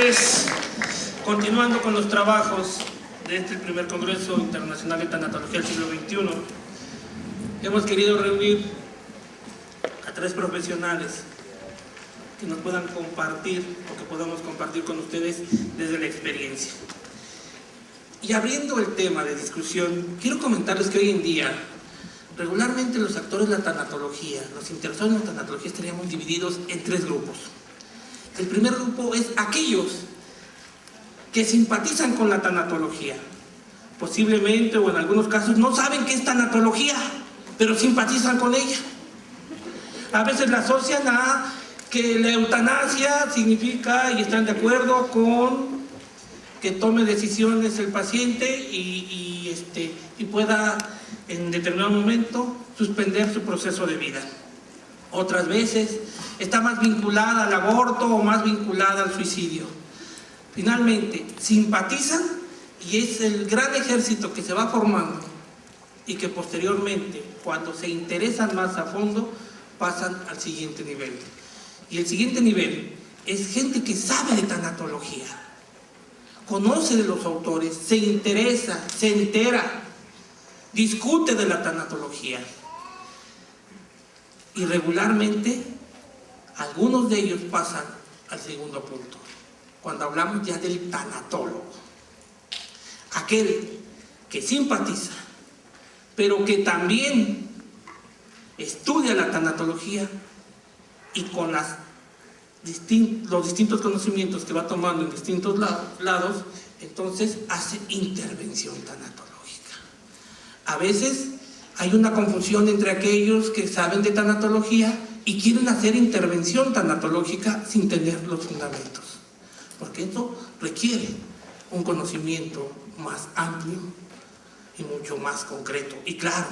tardes. Continuando con los trabajos de este primer Congreso Internacional de Tanatología del siglo XXI, hemos querido reunir a 3 profesionales que nos puedan compartir o que podamos compartir con ustedes desde la experiencia. Y abriendo el tema de discusión, quiero comentarles que hoy en día regularmente los actores de la tanatología, los interesados en la tanatología, estaríamos divididos en 3 grupos. El primer grupo es aquellos que simpatizan con la tanatología. Posiblemente o en algunos casos no saben qué es tanatología, pero simpatizan con ella. A veces la asocian a que la eutanasia significa y están de acuerdo con que tome decisiones el paciente y pueda en determinado momento suspender su proceso de vida. Otras veces está más vinculada al aborto o más vinculada al suicidio. Finalmente, simpatizan y es el gran ejército que se va formando y que posteriormente, cuando se interesan más a fondo, pasan al siguiente nivel. Y el siguiente nivel es gente que sabe de tanatología, conoce de los autores, se interesa, se entera, discute de la tanatología. Y regularmente, algunos de ellos pasan al segundo punto, cuando hablamos ya del tanatólogo. Aquel que simpatiza, pero que también estudia la tanatología y con los distintos conocimientos que va tomando en distintos lados, entonces hace intervención tanatológica. A veces hay una confusión entre aquellos que saben de tanatología y quieren hacer intervención tanatológica sin tener los fundamentos, porque esto requiere un conocimiento más amplio y mucho más concreto. Y claro,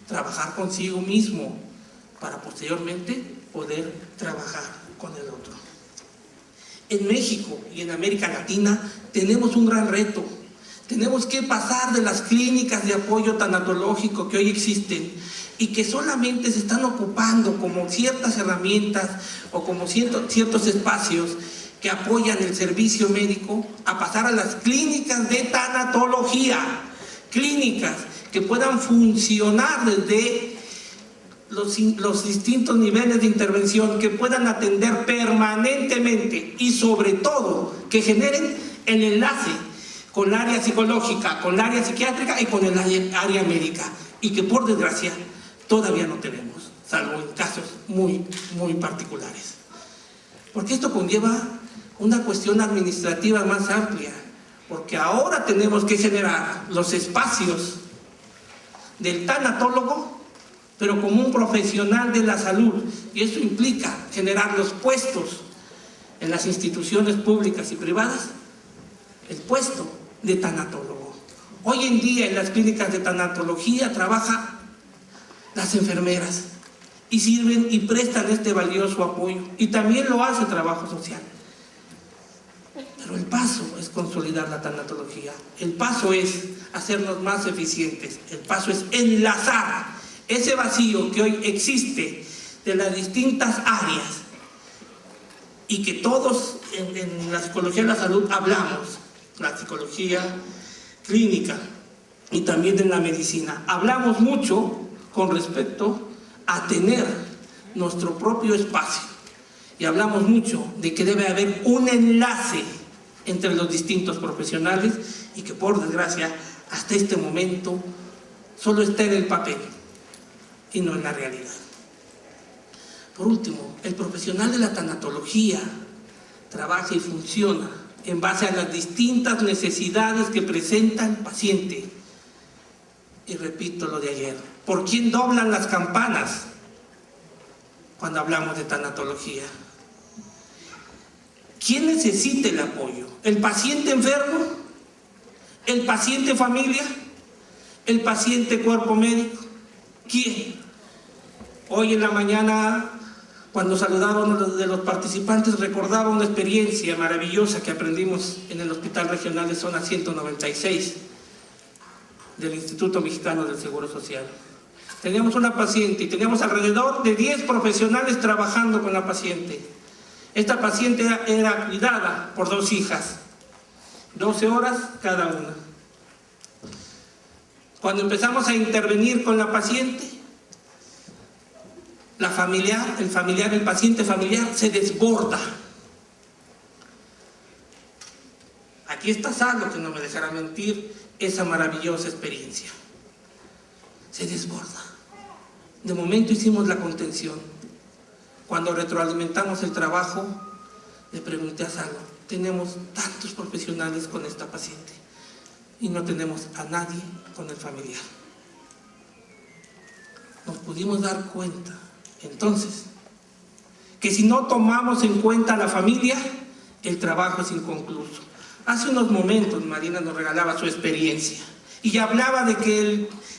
trabajar consigo mismo para posteriormente poder trabajar con el otro. En México y en América Latina tenemos un gran reto. Tenemos que pasar de las clínicas de apoyo tanatológico que hoy existen y que solamente se están ocupando como ciertas herramientas o como ciertos espacios que apoyan el servicio médico, a pasar a las clínicas de tanatología, clínicas que puedan funcionar desde los distintos niveles de intervención, que puedan atender permanentemente y sobre todo que generen el enlace con el área psicológica, con el área psiquiátrica y con el área médica, y que por desgracia todavía no tenemos, salvo en casos muy, muy particulares. Porque esto conlleva una cuestión administrativa más amplia, porque ahora tenemos que generar los espacios del tanatólogo, pero como un profesional de la salud, y eso implica generar los puestos en las instituciones públicas y privadas, el puesto de tanatólogo. Hoy en día en las clínicas de tanatología trabajan las enfermeras y sirven y prestan este valioso apoyo, y también lo hace trabajo social. Pero el paso es consolidar la tanatología, el paso es hacernos más eficientes, el paso es enlazar ese vacío que hoy existe de las distintas áreas y que todos en la psicología de la salud hablamos, la psicología clínica y también en la medicina. Hablamos mucho con respecto a tener nuestro propio espacio y hablamos mucho de que debe haber un enlace entre los distintos profesionales y que por desgracia hasta este momento solo está en el papel y no en la realidad. Por último, el profesional de la tanatología trabaja y funciona en base a las distintas necesidades que presenta el paciente. Y repito lo de ayer, ¿por quién doblan las campanas cuando hablamos de tanatología? ¿Quién necesita el apoyo? ¿El paciente enfermo? ¿El paciente familia? ¿El paciente cuerpo médico? ¿Quién? Hoy en la mañana, cuando saludaba a uno de los participantes, recordaba una experiencia maravillosa que aprendimos en el Hospital Regional de Zona 196 del Instituto Mexicano del Seguro Social. Teníamos una paciente y teníamos alrededor de 10 profesionales trabajando con la paciente. Esta paciente era cuidada por 2 hijas, 12 horas cada una. Cuando empezamos a intervenir con la paciente, el paciente familiar se desborda. Aquí está Salo, que no me dejará mentir, esa maravillosa experiencia. Se desborda. De momento hicimos la contención. Cuando retroalimentamos el trabajo, le pregunté a Salo, tenemos tantos profesionales con esta paciente y no tenemos a nadie con el familiar. Nos pudimos dar cuenta, entonces, que si no tomamos en cuenta a la familia, el trabajo es inconcluso. Hace unos momentos Marina nos regalaba su experiencia y hablaba de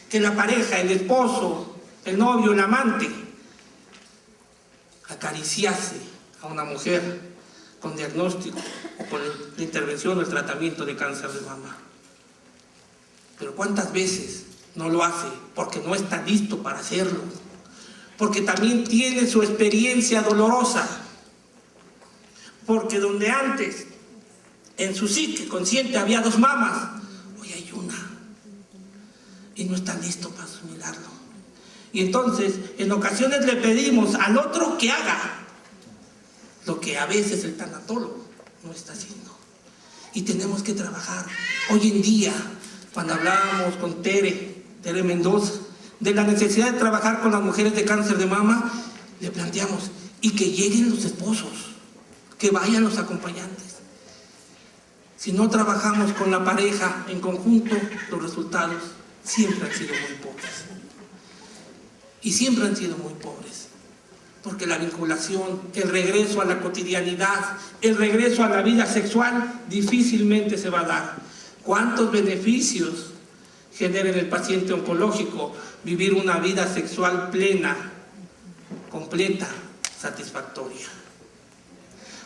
que la pareja, el esposo, el novio, el amante, acariciase a una mujer con diagnóstico o con la intervención o el tratamiento de cáncer de mama. Pero ¿cuántas veces no lo hace? Porque no está listo para hacerlo, porque también tiene su experiencia dolorosa, porque donde antes en su psique consciente había 2 mamas, hoy hay una y no está listo para asimilarlo. Y entonces en ocasiones le pedimos al otro que haga lo que a veces el tanatólogo no está haciendo, y tenemos que trabajar. Hoy en día, cuando hablábamos con Tere Mendoza de la necesidad de trabajar con las mujeres de cáncer de mama, le planteamos, y que lleguen los esposos, que vayan los acompañantes. Si no trabajamos con la pareja en conjunto, los resultados siempre han sido muy pobres. Y siempre han sido muy pobres. Porque la vinculación, el regreso a la cotidianidad, el regreso a la vida sexual, difícilmente se va a dar. ¿Cuántos beneficios genera en el paciente oncológico vivir una vida sexual plena, completa, satisfactoria?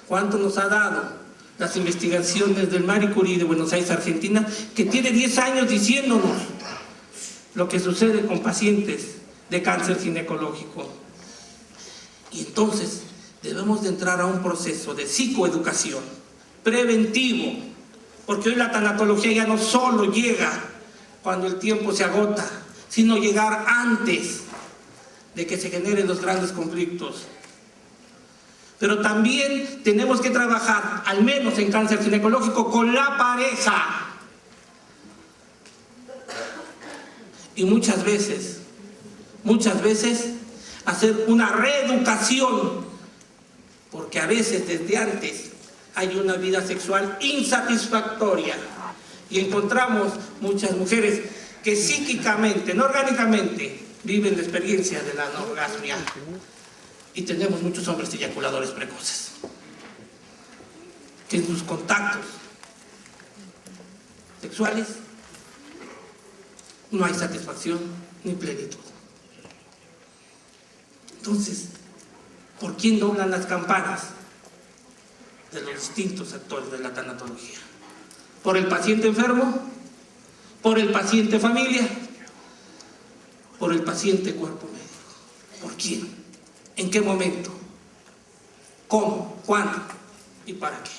¿Cuánto nos ha dado las investigaciones del Marie Curie de Buenos Aires, Argentina, que tiene 10 años diciéndonos lo que sucede con pacientes de cáncer ginecológico? Y entonces debemos de entrar a un proceso de psicoeducación preventivo, porque hoy la tanatología ya no solo llega cuando el tiempo se agota, sino llegar antes de que se generen los grandes conflictos. Pero también tenemos que trabajar, al menos en cáncer ginecológico, con la pareja. Y muchas veces, hacer una reeducación, porque a veces desde antes hay una vida sexual insatisfactoria. Y encontramos muchas mujeres que psíquicamente, no orgánicamente, viven la experiencia de la anorgasmia. Y tenemos muchos hombres eyaculadores precoces, que en sus contactos sexuales no hay satisfacción ni plenitud. Entonces, ¿por quién doblan las campanas de los distintos actores de la tanatología? ¿Por el paciente enfermo? ¿Por el paciente familia? ¿Por el paciente cuerpo médico? ¿Por quién? ¿En qué momento? ¿Cómo? ¿Cuándo? ¿Y para qué?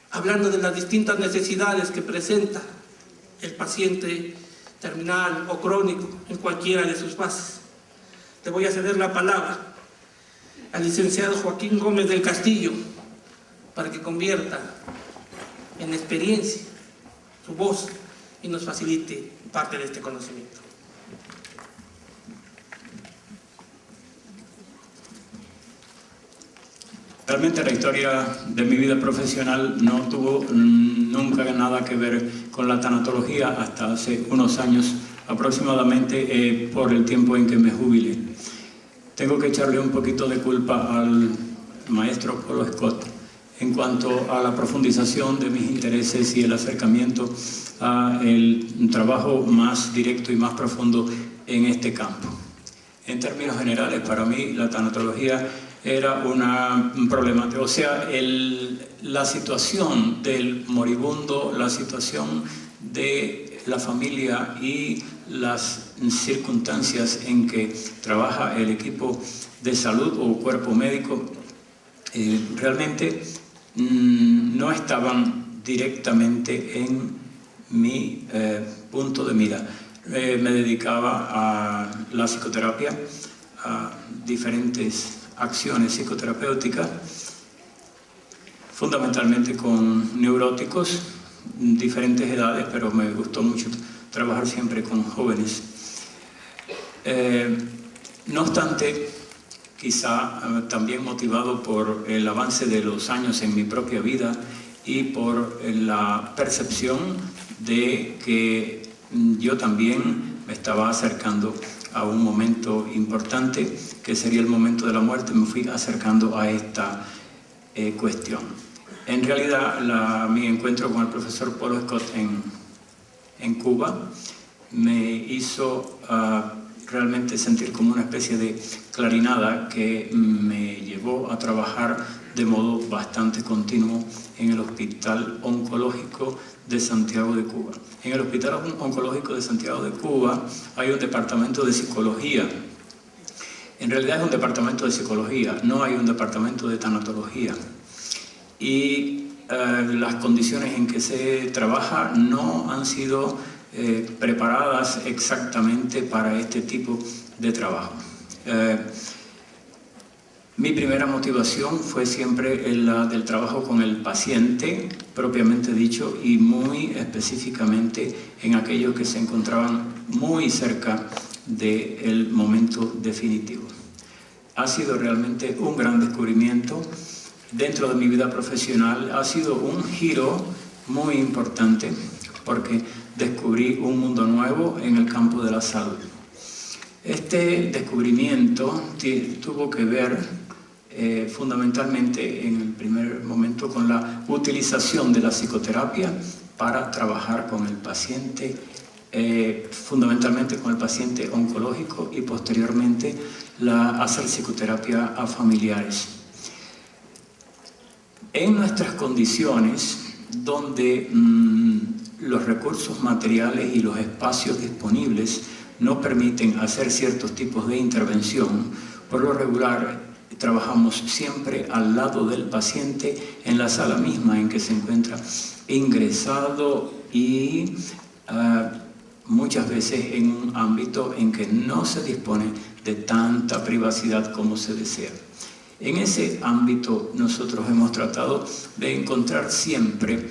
Hablando de las distintas necesidades que presenta el paciente terminal o crónico en cualquiera de sus fases, le voy a ceder la palabra al licenciado Joaquín Gómez del Castillo para que convierta en experiencia su voz y nos facilite parte de este conocimiento. Realmente la historia de mi vida profesional no tuvo nunca nada que ver con la tanatología hasta hace unos años aproximadamente, por el tiempo en que me jubilé. Tengo que echarle un poquito de culpa al maestro Polo Scott en cuanto a la profundización de mis intereses y el acercamiento a el trabajo más directo y más profundo en este campo. En términos generales, para mí la tanatología era un problema, o sea, la situación del moribundo, la situación de la familia y las circunstancias en que trabaja el equipo de salud o cuerpo médico realmente no estaban directamente en mi punto de mira. Me dedicaba a la psicoterapia, a diferentes acciones psicoterapéuticas, fundamentalmente con neuróticos, diferentes edades, pero me gustó mucho trabajar siempre con jóvenes. No obstante, quizá también motivado por el avance de los años en mi propia vida y por la percepción de que yo también me estaba acercando a un momento importante, que sería el momento de la muerte, me fui acercando a esta cuestión. En realidad, mi encuentro con el profesor Paul Scott en Cuba me hizo realmente sentir como una especie de clarinada que me llevó a trabajar de modo bastante continuo en el Hospital Oncológico de Santiago de Cuba. En el Hospital Oncológico de Santiago de Cuba hay un departamento de psicología. En realidad es un departamento de psicología, no hay un departamento de tanatología. Y las condiciones en que se trabaja no han sido preparadas exactamente para este tipo de trabajo. Mi primera motivación fue siempre la del trabajo con el paciente, propiamente dicho, y muy específicamente en aquellos que se encontraban muy cerca del momento definitivo. Ha sido realmente un gran descubrimiento dentro de mi vida profesional, ha sido un giro muy importante porque descubrí un mundo nuevo en el campo de la salud. Este descubrimiento tuvo que ver fundamentalmente en el primer momento con la utilización de la psicoterapia para trabajar con el paciente, fundamentalmente con el paciente oncológico, y posteriormente hacer psicoterapia a familiares. En nuestras condiciones, donde los recursos materiales y los espacios disponibles no permiten hacer ciertos tipos de intervención, por lo regular trabajamos siempre al lado del paciente en la sala misma en que se encuentra ingresado y muchas veces en un ámbito en que no se dispone de tanta privacidad como se desea. En ese ámbito nosotros hemos tratado de encontrar siempre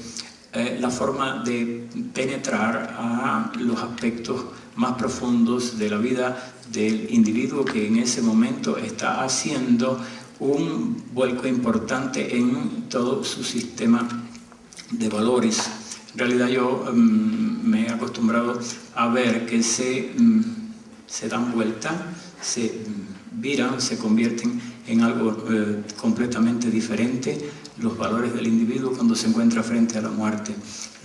la forma de penetrar a los aspectos más profundos de la vida del individuo que en ese momento está haciendo un vuelco importante en todo su sistema de valores. En realidad yo me he acostumbrado a ver que se dan vuelta, se viran, se convierten en algo completamente diferente los valores del individuo cuando se encuentra frente a la muerte.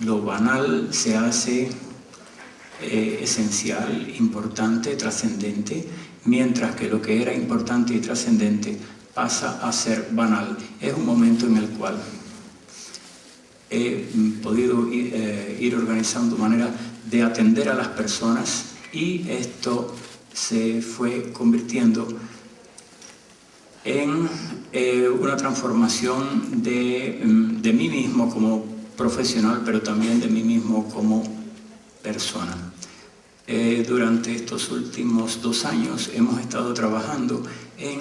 Lo banal se hace esencial, importante, trascendente, mientras que lo que era importante y trascendente pasa a ser banal. Es un momento en el cual he podido ir organizando manera de atender a las personas, y esto se fue convirtiendo en una transformación de mí mismo como profesional, pero también de mí mismo como persona. Durante estos últimos 2 años hemos estado trabajando en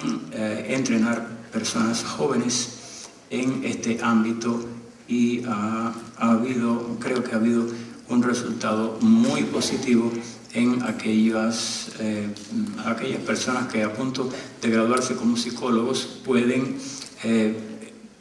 entrenar personas jóvenes en este ámbito, y creo que ha habido un resultado muy positivo en aquellas personas que a punto de graduarse como psicólogos pueden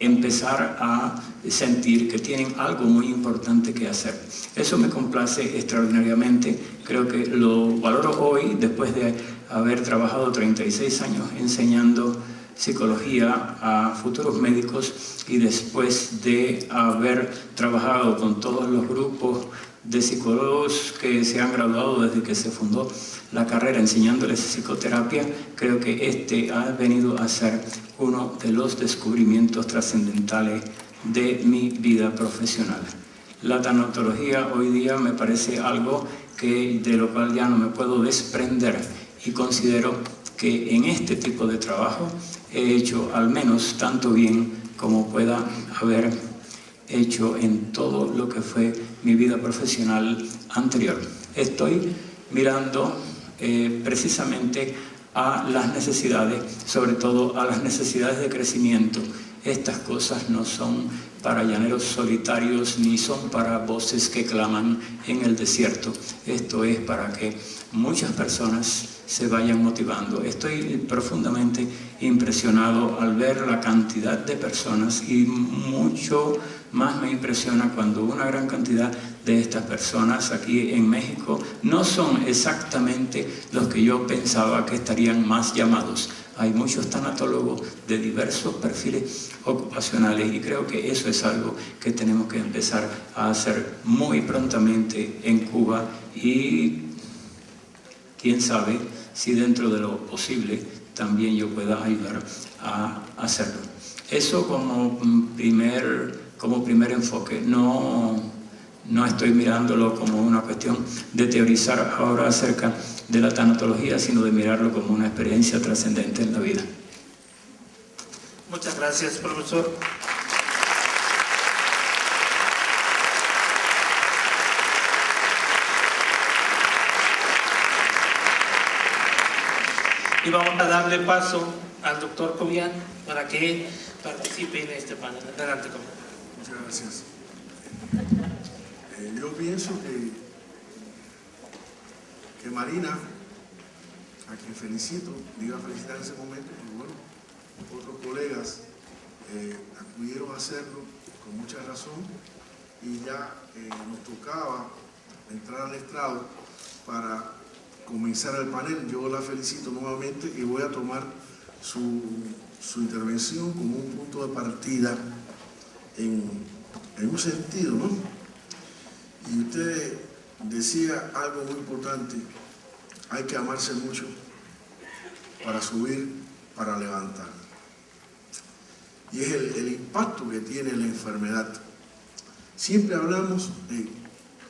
empezar a sentir que tienen algo muy importante que hacer. Eso me complace extraordinariamente. Creo que lo valoro hoy, después de haber trabajado 36 años enseñando psicología a futuros médicos, y después de haber trabajado con todos los grupos de psicólogos que se han graduado desde que se fundó la carrera enseñándoles psicoterapia. Creo que este ha venido a ser uno de los descubrimientos trascendentales de mi vida profesional. La tanatología hoy día me parece algo de lo cual ya no me puedo desprender, y considero que en este tipo de trabajo he hecho al menos tanto bien como pueda haber hecho en todo lo que fue mi vida profesional anterior. Estoy mirando precisamente a las necesidades, sobre todo a las necesidades de crecimiento. Estas cosas no son para llaneros solitarios ni son para voces que claman en el desierto. Esto es para que muchas personas se vayan motivando. Estoy profundamente impresionado al ver la cantidad de personas y mucho más me impresiona cuando una gran cantidad de estas personas aquí en México no son exactamente los que yo pensaba que estarían más llamados. Hay muchos tanatólogos de diversos perfiles ocupacionales y creo que eso es algo que tenemos que empezar a hacer muy prontamente en Cuba y quién sabe si dentro de lo posible también yo pueda ayudar a hacerlo. Eso como primer enfoque. No estoy mirándolo como una cuestión de teorizar ahora acerca de la tanatología, sino de mirarlo como una experiencia trascendente en la vida. Muchas gracias, profesor. Y vamos a darle paso al doctor Cobian para que participe en este panel. Adelante, compañero. Muchas gracias. Yo pienso que Marina, a quien felicito, le iba a felicitar en ese momento, porque bueno, otros colegas acudieron a hacerlo con mucha razón y ya nos tocaba entrar al estrado para comenzar el panel. Yo la felicito nuevamente y voy a tomar su intervención como un punto de partida en un sentido, ¿no? Y usted decía algo muy importante: hay que amarse mucho para subir, para levantar. Y es el impacto que tiene la enfermedad. Siempre hablamos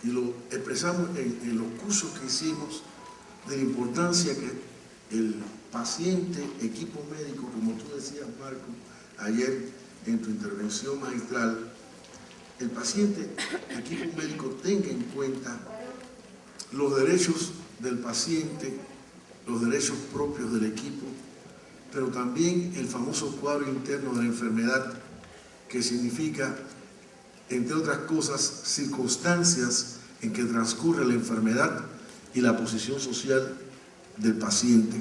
y lo expresamos en los cursos que hicimos de la importancia que el paciente, equipo médico, como tú decías, Marco, ayer en tu intervención magistral, el paciente, equipo médico, tenga en cuenta los derechos del paciente, los derechos propios del equipo, pero también el famoso cuadro interno de la enfermedad, que significa, entre otras cosas, circunstancias en que transcurre la enfermedad y la posición social del paciente.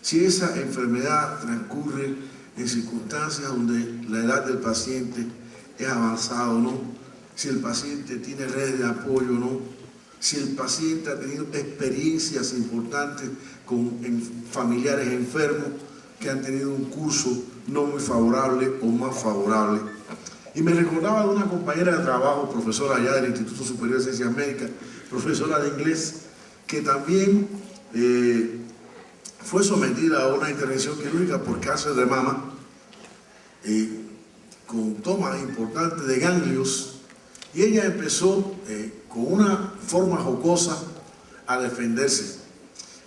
Si esa enfermedad transcurre en circunstancias donde la edad del paciente es avanzada o no, si el paciente tiene redes de apoyo o no, si el paciente ha tenido experiencias importantes con familiares enfermos que han tenido un curso no muy favorable o más favorable. Y me recordaba de una compañera de trabajo, profesora allá del Instituto Superior de Ciencias Médicas, profesora de inglés, que también fue sometida a una intervención quirúrgica por cáncer de mama, con tomas importantes de ganglios, y ella empezó con una forma jocosa a defenderse.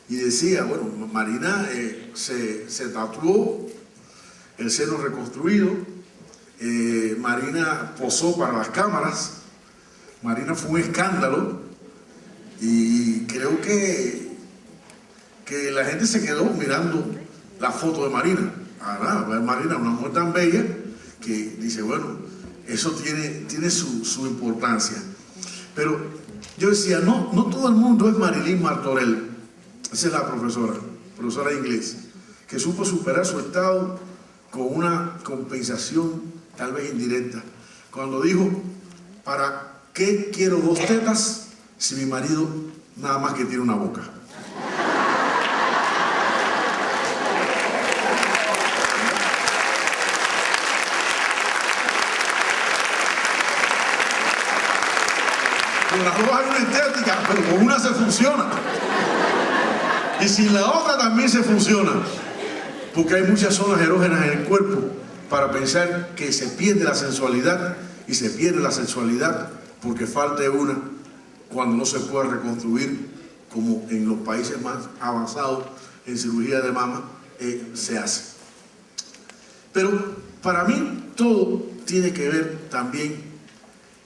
Y decía, bueno, Marina se tatuó el seno reconstruido, Marina posó para las cámaras, Marina fue un escándalo, y creo que la gente se quedó mirando la foto de Marina. Marina, una mujer tan bella, que dice, bueno, eso tiene su importancia. Pero yo decía, no todo el mundo es Marilyn Martorell. Esa es la profesora de inglés, que supo superar su estado con una compensación tal vez indirecta. Cuando dijo, ¿para qué quiero dos tetas si mi marido nada más que tiene una boca? Con las dos hay una estética, pero con una se funciona. Y sin la otra también se funciona. Porque hay muchas zonas erógenas en el cuerpo para pensar que se pierde la sensualidad, y se pierde la sexualidad porque falta una cuando no se puede reconstruir, como en los países más avanzados en cirugía de mama se hace. Pero para mí todo tiene que ver también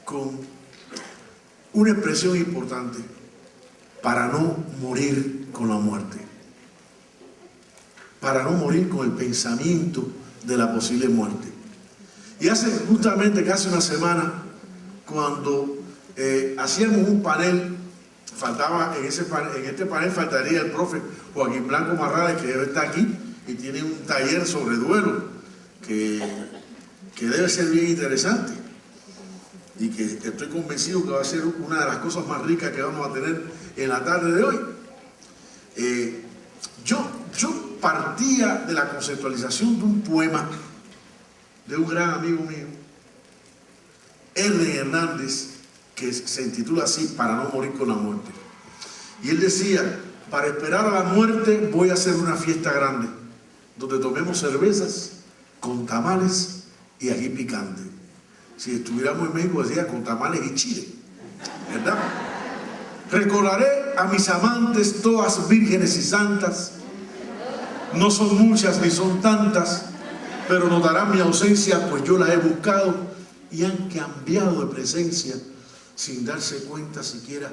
con una expresión importante: para no morir con la muerte, para no morir con el pensamiento de la posible muerte. Y justamente casi una semana, cuando hacíamos un panel, en este panel faltaría el profe Joaquín Blanco Marrales, que debe estar aquí y tiene un taller sobre duelo que debe ser bien interesante y que estoy convencido que va a ser una de las cosas más ricas que vamos a tener en la tarde de hoy. Yo partía de la conceptualización de un poema de un gran amigo mío, Erden Hernández, que se intitula así: Para no morir con la muerte. Y él decía: para esperar a la muerte voy a hacer una fiesta grande, donde tomemos cervezas con tamales y ají picante. Si estuviéramos en México, decía con tamales y chile, ¿verdad? Recordaré a mis amantes, todas vírgenes y santas. No son muchas ni son tantas, pero notarán mi ausencia, pues yo la he buscado, y han cambiado de presencia sin darse cuenta siquiera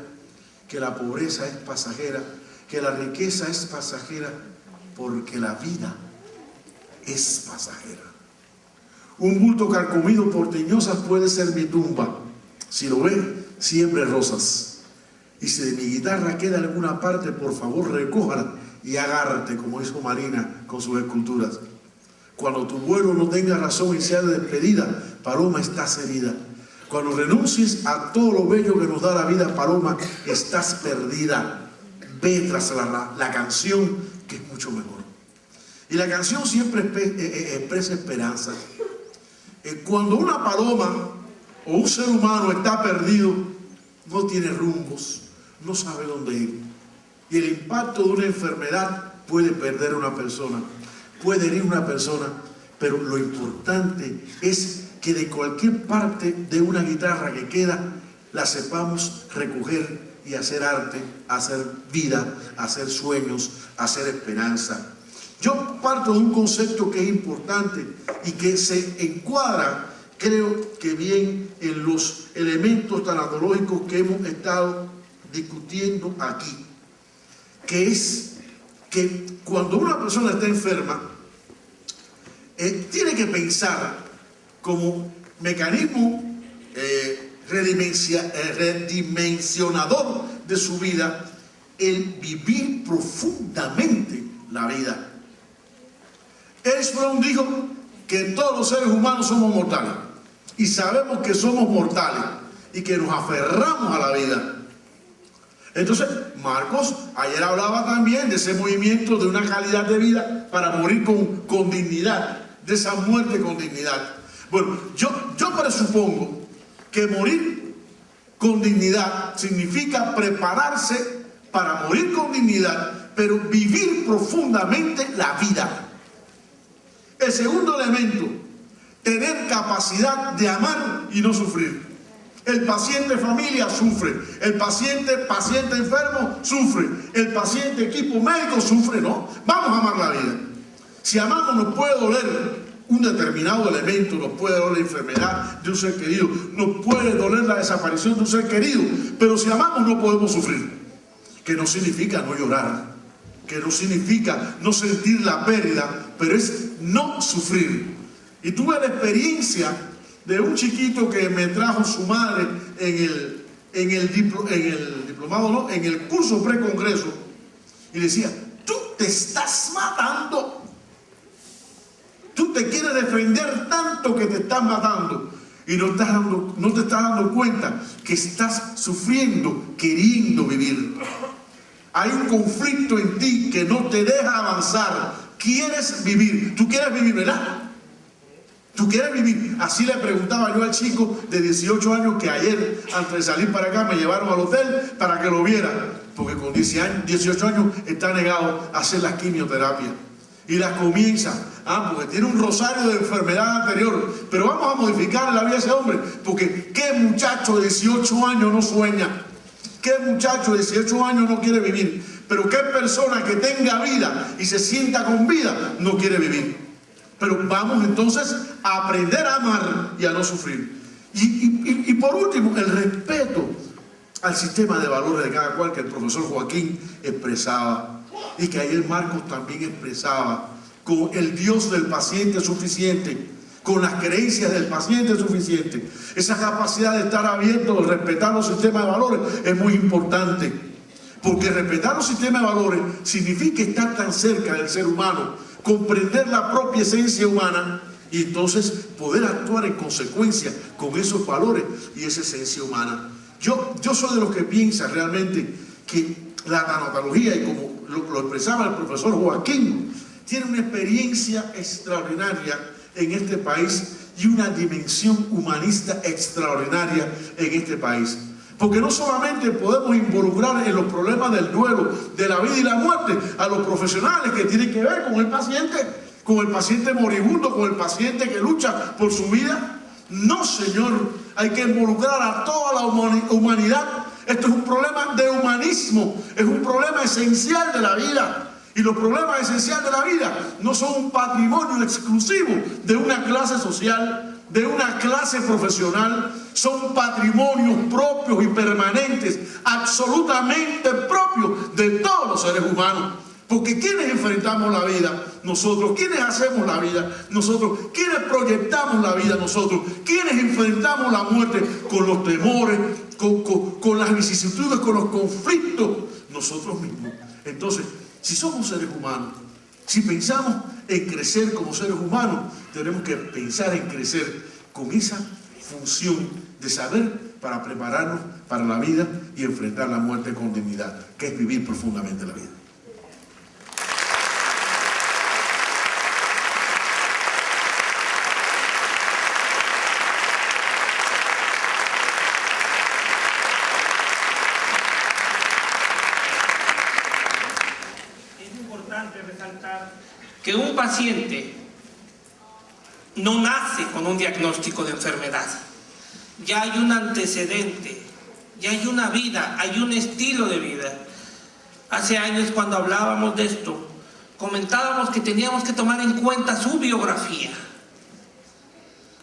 que la pobreza es pasajera, que la riqueza es pasajera, porque la vida es pasajera. Un bulto carcomido por tiñosas puede ser mi tumba. Si lo ven, siembre rosas. Y si de mi guitarra queda alguna parte, por favor recójala y agárrate, como hizo Marina con sus esculturas. Cuando tu vuelo no tenga razón y sea de despedida, paloma, estás herida. Cuando renuncies a todo lo bello que nos da la vida, paloma, estás perdida. Ve tras la canción, que es mucho mejor. Y la canción siempre expresa esperanza. Cuando una paloma o un ser humano está perdido, no tiene rumbos, no sabe dónde ir. Y el impacto de una enfermedad puede perder a una persona, puede herir a una persona, pero lo importante es que de cualquier parte de una guitarra que queda, la sepamos recoger y hacer arte, hacer vida, hacer sueños, hacer esperanza. Yo parto de un concepto que es importante y que se encuadra, creo que bien, en los elementos tanatológicos que hemos estado discutiendo aquí, que es que cuando una persona está enferma, tiene que pensar como mecanismo redimensionador de su vida el vivir profundamente la vida. Erich Fromm dijo que todos los seres humanos somos mortales y sabemos que somos mortales y que nos aferramos a la vida. Entonces, Marcos ayer hablaba también de ese movimiento de una calidad de vida para morir con dignidad, de esa muerte con dignidad. Bueno, yo presupongo que morir con dignidad significa prepararse para morir con dignidad, pero vivir profundamente la vida. El segundo elemento, tener capacidad de amar y no sufrir. El paciente familia sufre, el paciente enfermo sufre, el paciente equipo médico sufre, ¿no? Vamos a amar la vida. Si amamos nos puede doler un determinado elemento, nos puede doler la enfermedad de un ser querido, nos puede doler la desaparición de un ser querido, pero si amamos no podemos sufrir, que no significa no llorar, que no significa no sentir la pérdida, pero es no sufrir. Y tuve la experiencia de un chiquito que me trajo su madre en el curso precongreso, y decía: tú te estás matando, tú te quieres defender tanto que te estás matando y no te estás dando cuenta que estás sufriendo queriendo vivir. Hay un conflicto en ti que no te deja avanzar. Quieres vivir, tú quieres vivir, ¿verdad? ¿Tú quieres vivir? Así le preguntaba yo al chico de 18 años que ayer, antes de salir para acá, me llevaron al hotel para que lo viera, porque con 18 años está negado a hacer las quimioterapias. Y las comienza, porque tiene un rosario de enfermedad anterior. Pero vamos a modificar la vida de ese hombre, porque ¿qué muchacho de 18 años no sueña? ¿Qué muchacho de 18 años no quiere vivir? Pero ¿qué persona que tenga vida y se sienta con vida no quiere vivir? Pero vamos entonces a aprender a amar y a no sufrir. Y por último, el respeto al sistema de valores de cada cual, que el profesor Joaquín expresaba y que ayer Marcos también expresaba, con el Dios del paciente suficiente, con las creencias del paciente suficiente. Esa capacidad de estar abierto, de respetar los sistemas de valores es muy importante, porque respetar los sistemas de valores significa estar tan cerca del ser humano, comprender la propia esencia humana y entonces poder actuar en consecuencia con esos valores y esa esencia humana. Yo soy de los que piensa realmente que la tanatología, y como lo expresaba el profesor Joaquín, tiene una experiencia extraordinaria en este país y una dimensión humanista extraordinaria en este país. Porque no solamente podemos involucrar en los problemas del duelo, de la vida y la muerte, a los profesionales que tienen que ver con el paciente moribundo, con el paciente que lucha por su vida. No, señor, hay que involucrar a toda la humanidad. Esto es un problema de humanismo, es un problema esencial de la vida. Y los problemas esenciales de la vida no son un patrimonio exclusivo de una clase social, de una clase profesional, son patrimonios propios y permanentes, absolutamente propios de todos los seres humanos. Porque ¿quiénes enfrentamos la vida? Nosotros. ¿Quiénes hacemos la vida? Nosotros. ¿Quiénes proyectamos la vida? Nosotros. ¿Quiénes enfrentamos la muerte con los temores, con las vicisitudes, con los conflictos? Nosotros mismos. Entonces, si somos seres humanos, si pensamos en crecer como seres humanos, tenemos que pensar en crecer con esa función de saber para prepararnos para la vida y enfrentar la muerte con dignidad, que es vivir profundamente la vida. Que un paciente no nace con un diagnóstico de enfermedad. Ya hay un antecedente, ya hay una vida, hay un estilo de vida. Hace años, cuando hablábamos de esto, comentábamos que teníamos que tomar en cuenta su biografía,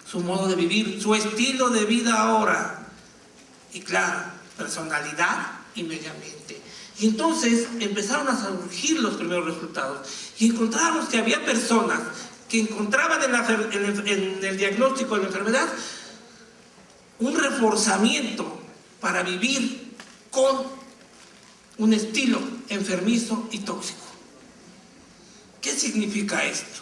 su modo de vivir, su estilo de vida ahora y, claro, personalidad y medio ambiente. Y entonces empezaron a surgir los primeros resultados y encontramos que había personas que encontraban en el diagnóstico de la enfermedad un reforzamiento para vivir con un estilo enfermizo y tóxico. ¿Qué significa esto?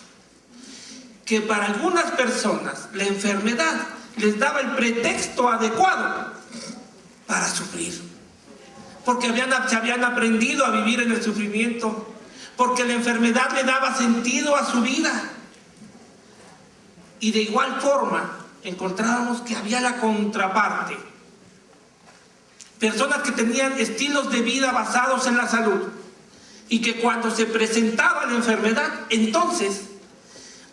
Que para algunas personas la enfermedad les daba el pretexto adecuado para sufrir. Porque se habían aprendido a vivir en el sufrimiento, porque la enfermedad le daba sentido a su vida. Y de igual forma encontrábamos que había la contraparte. Personas que tenían estilos de vida basados en la salud y que cuando se presentaba la enfermedad, entonces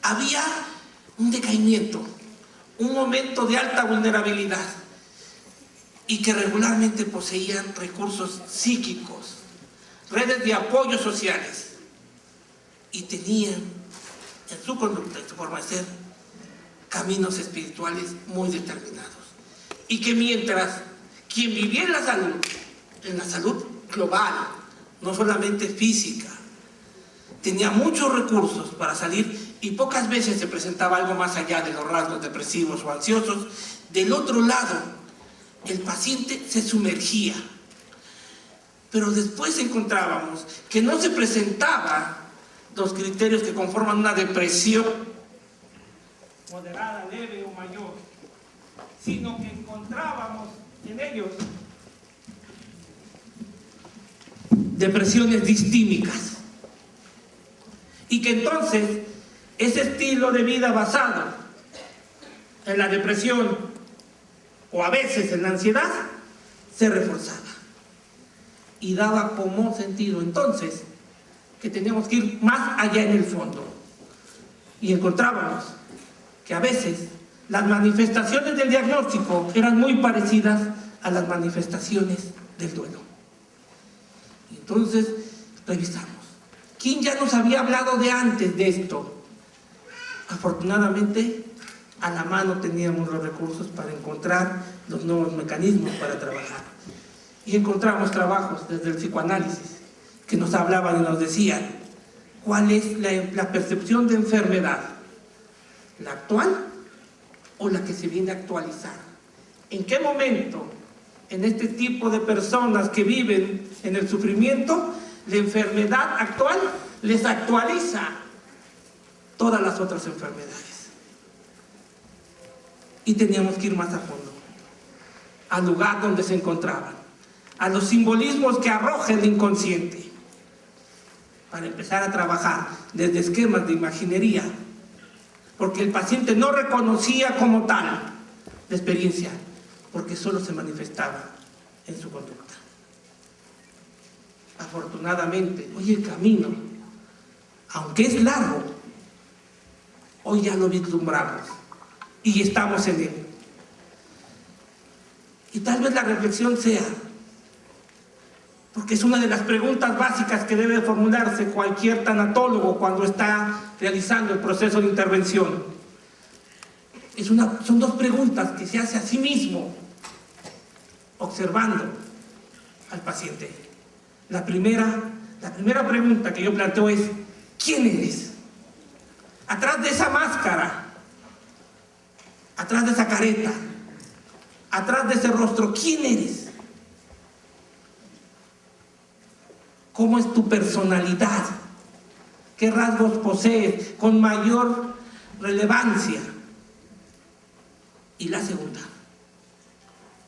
había un decaimiento, un momento de alta vulnerabilidad, y que regularmente poseían recursos psíquicos, redes de apoyo sociales, y tenían en su conducta, en su forma de ser, caminos espirituales muy determinados. Y que mientras quien vivía en la salud global, no solamente física, tenía muchos recursos para salir y pocas veces se presentaba algo más allá de los rasgos depresivos o ansiosos, del otro lado, el paciente se sumergía. Pero después encontrábamos que no se presentaban los criterios que conforman una depresión moderada, leve o mayor, sino que encontrábamos en ellos depresiones distímicas. Y que entonces ese estilo de vida basado en la depresión o a veces en la ansiedad, se reforzaba y daba como sentido entonces que teníamos que ir más allá en el fondo. Y encontrábamos que a veces las manifestaciones del diagnóstico eran muy parecidas a las manifestaciones del duelo. Entonces revisamos. ¿Quién ya nos había hablado de antes de esto? Afortunadamente, a la mano teníamos los recursos para encontrar los nuevos mecanismos para trabajar. Y encontramos trabajos desde el psicoanálisis que nos hablaban y nos decían cuál es la percepción de enfermedad, la actual o la que se viene a actualizar. ¿En qué momento, en este tipo de personas que viven en el sufrimiento, la enfermedad actual les actualiza todas las otras enfermedades? Y teníamos que ir más a fondo, al lugar donde se encontraban, a los simbolismos que arroja el inconsciente, para empezar a trabajar desde esquemas de imaginería, porque el paciente no reconocía como tal la experiencia, porque solo se manifestaba en su conducta. Afortunadamente, hoy el camino, aunque es largo, hoy ya lo vislumbramos y estamos en él. Y tal vez la reflexión sea, porque es una de las preguntas básicas que debe formularse cualquier tanatólogo cuando está realizando el proceso de intervención. Son dos preguntas que se hace a sí mismo, observando al paciente. La primera pregunta que yo planteo es, ¿quién eres? Atrás de esa máscara, atrás de esa careta, atrás de ese rostro, ¿quién eres? ¿Cómo es tu personalidad? ¿Qué rasgos posees con mayor relevancia? Y la segunda,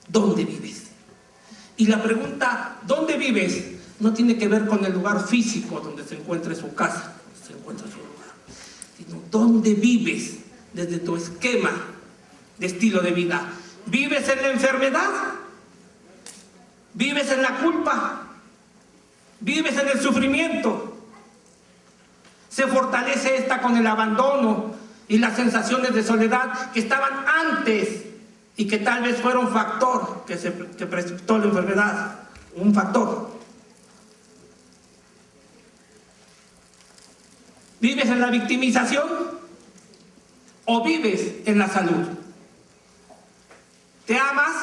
¿dónde vives? Y la pregunta, ¿dónde vives?, no tiene que ver con el lugar físico donde se encuentre su casa, se encuentra su lugar, sino ¿dónde vives desde tu esquema de estilo de vida? ¿Vives en la enfermedad? ¿Vives en la culpa? ¿Vives en el sufrimiento? ¿Se fortalece esta con el abandono y las sensaciones de soledad que estaban antes y que tal vez fueron factor que precipitó la enfermedad? Un factor. ¿Vives en la victimización o vives en la salud? ¿Te amas?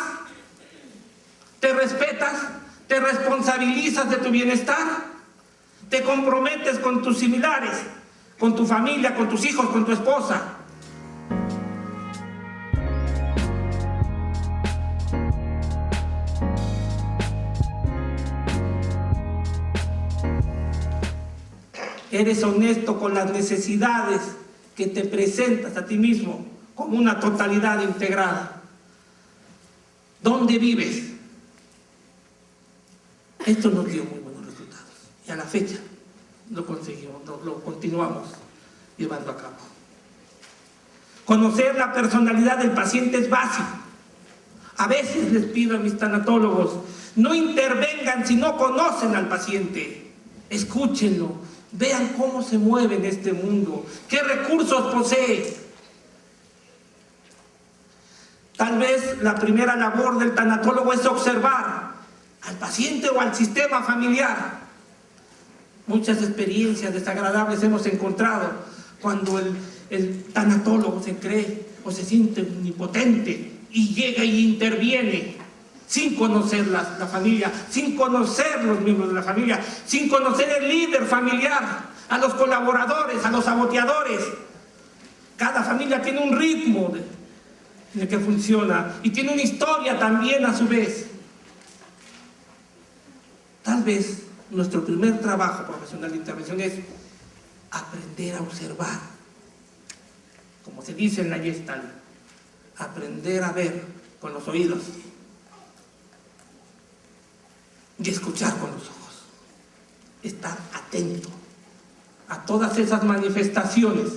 ¿Te respetas? ¿Te responsabilizas de tu bienestar? ¿Te comprometes con tus similares, con tu familia, con tus hijos, con tu esposa? ¿Eres honesto con las necesidades que te presentas a ti mismo como una totalidad integrada? ¿Dónde vives? Esto nos dio muy buenos resultados y a la fecha lo conseguimos, lo continuamos llevando a cabo. Conocer la personalidad del paciente es básico. A veces les pido a mis tanatólogos, no intervengan si no conocen al paciente. Escúchenlo, vean cómo se mueve en este mundo, qué recursos posee. Tal vez la primera labor del tanatólogo es observar al paciente o al sistema familiar. Muchas experiencias desagradables hemos encontrado cuando el tanatólogo se cree o se siente omnipotente y llega y interviene sin conocer la familia, sin conocer los miembros de la familia, sin conocer el líder familiar, a los colaboradores, a los saboteadores. Cada familia tiene un ritmo en el que funciona y tiene una historia también a su vez. Tal vez nuestro primer trabajo profesional de intervención es aprender a observar, como se dice en la Gestalt, aprender a ver con los oídos y escuchar con los ojos, estar atento a todas esas manifestaciones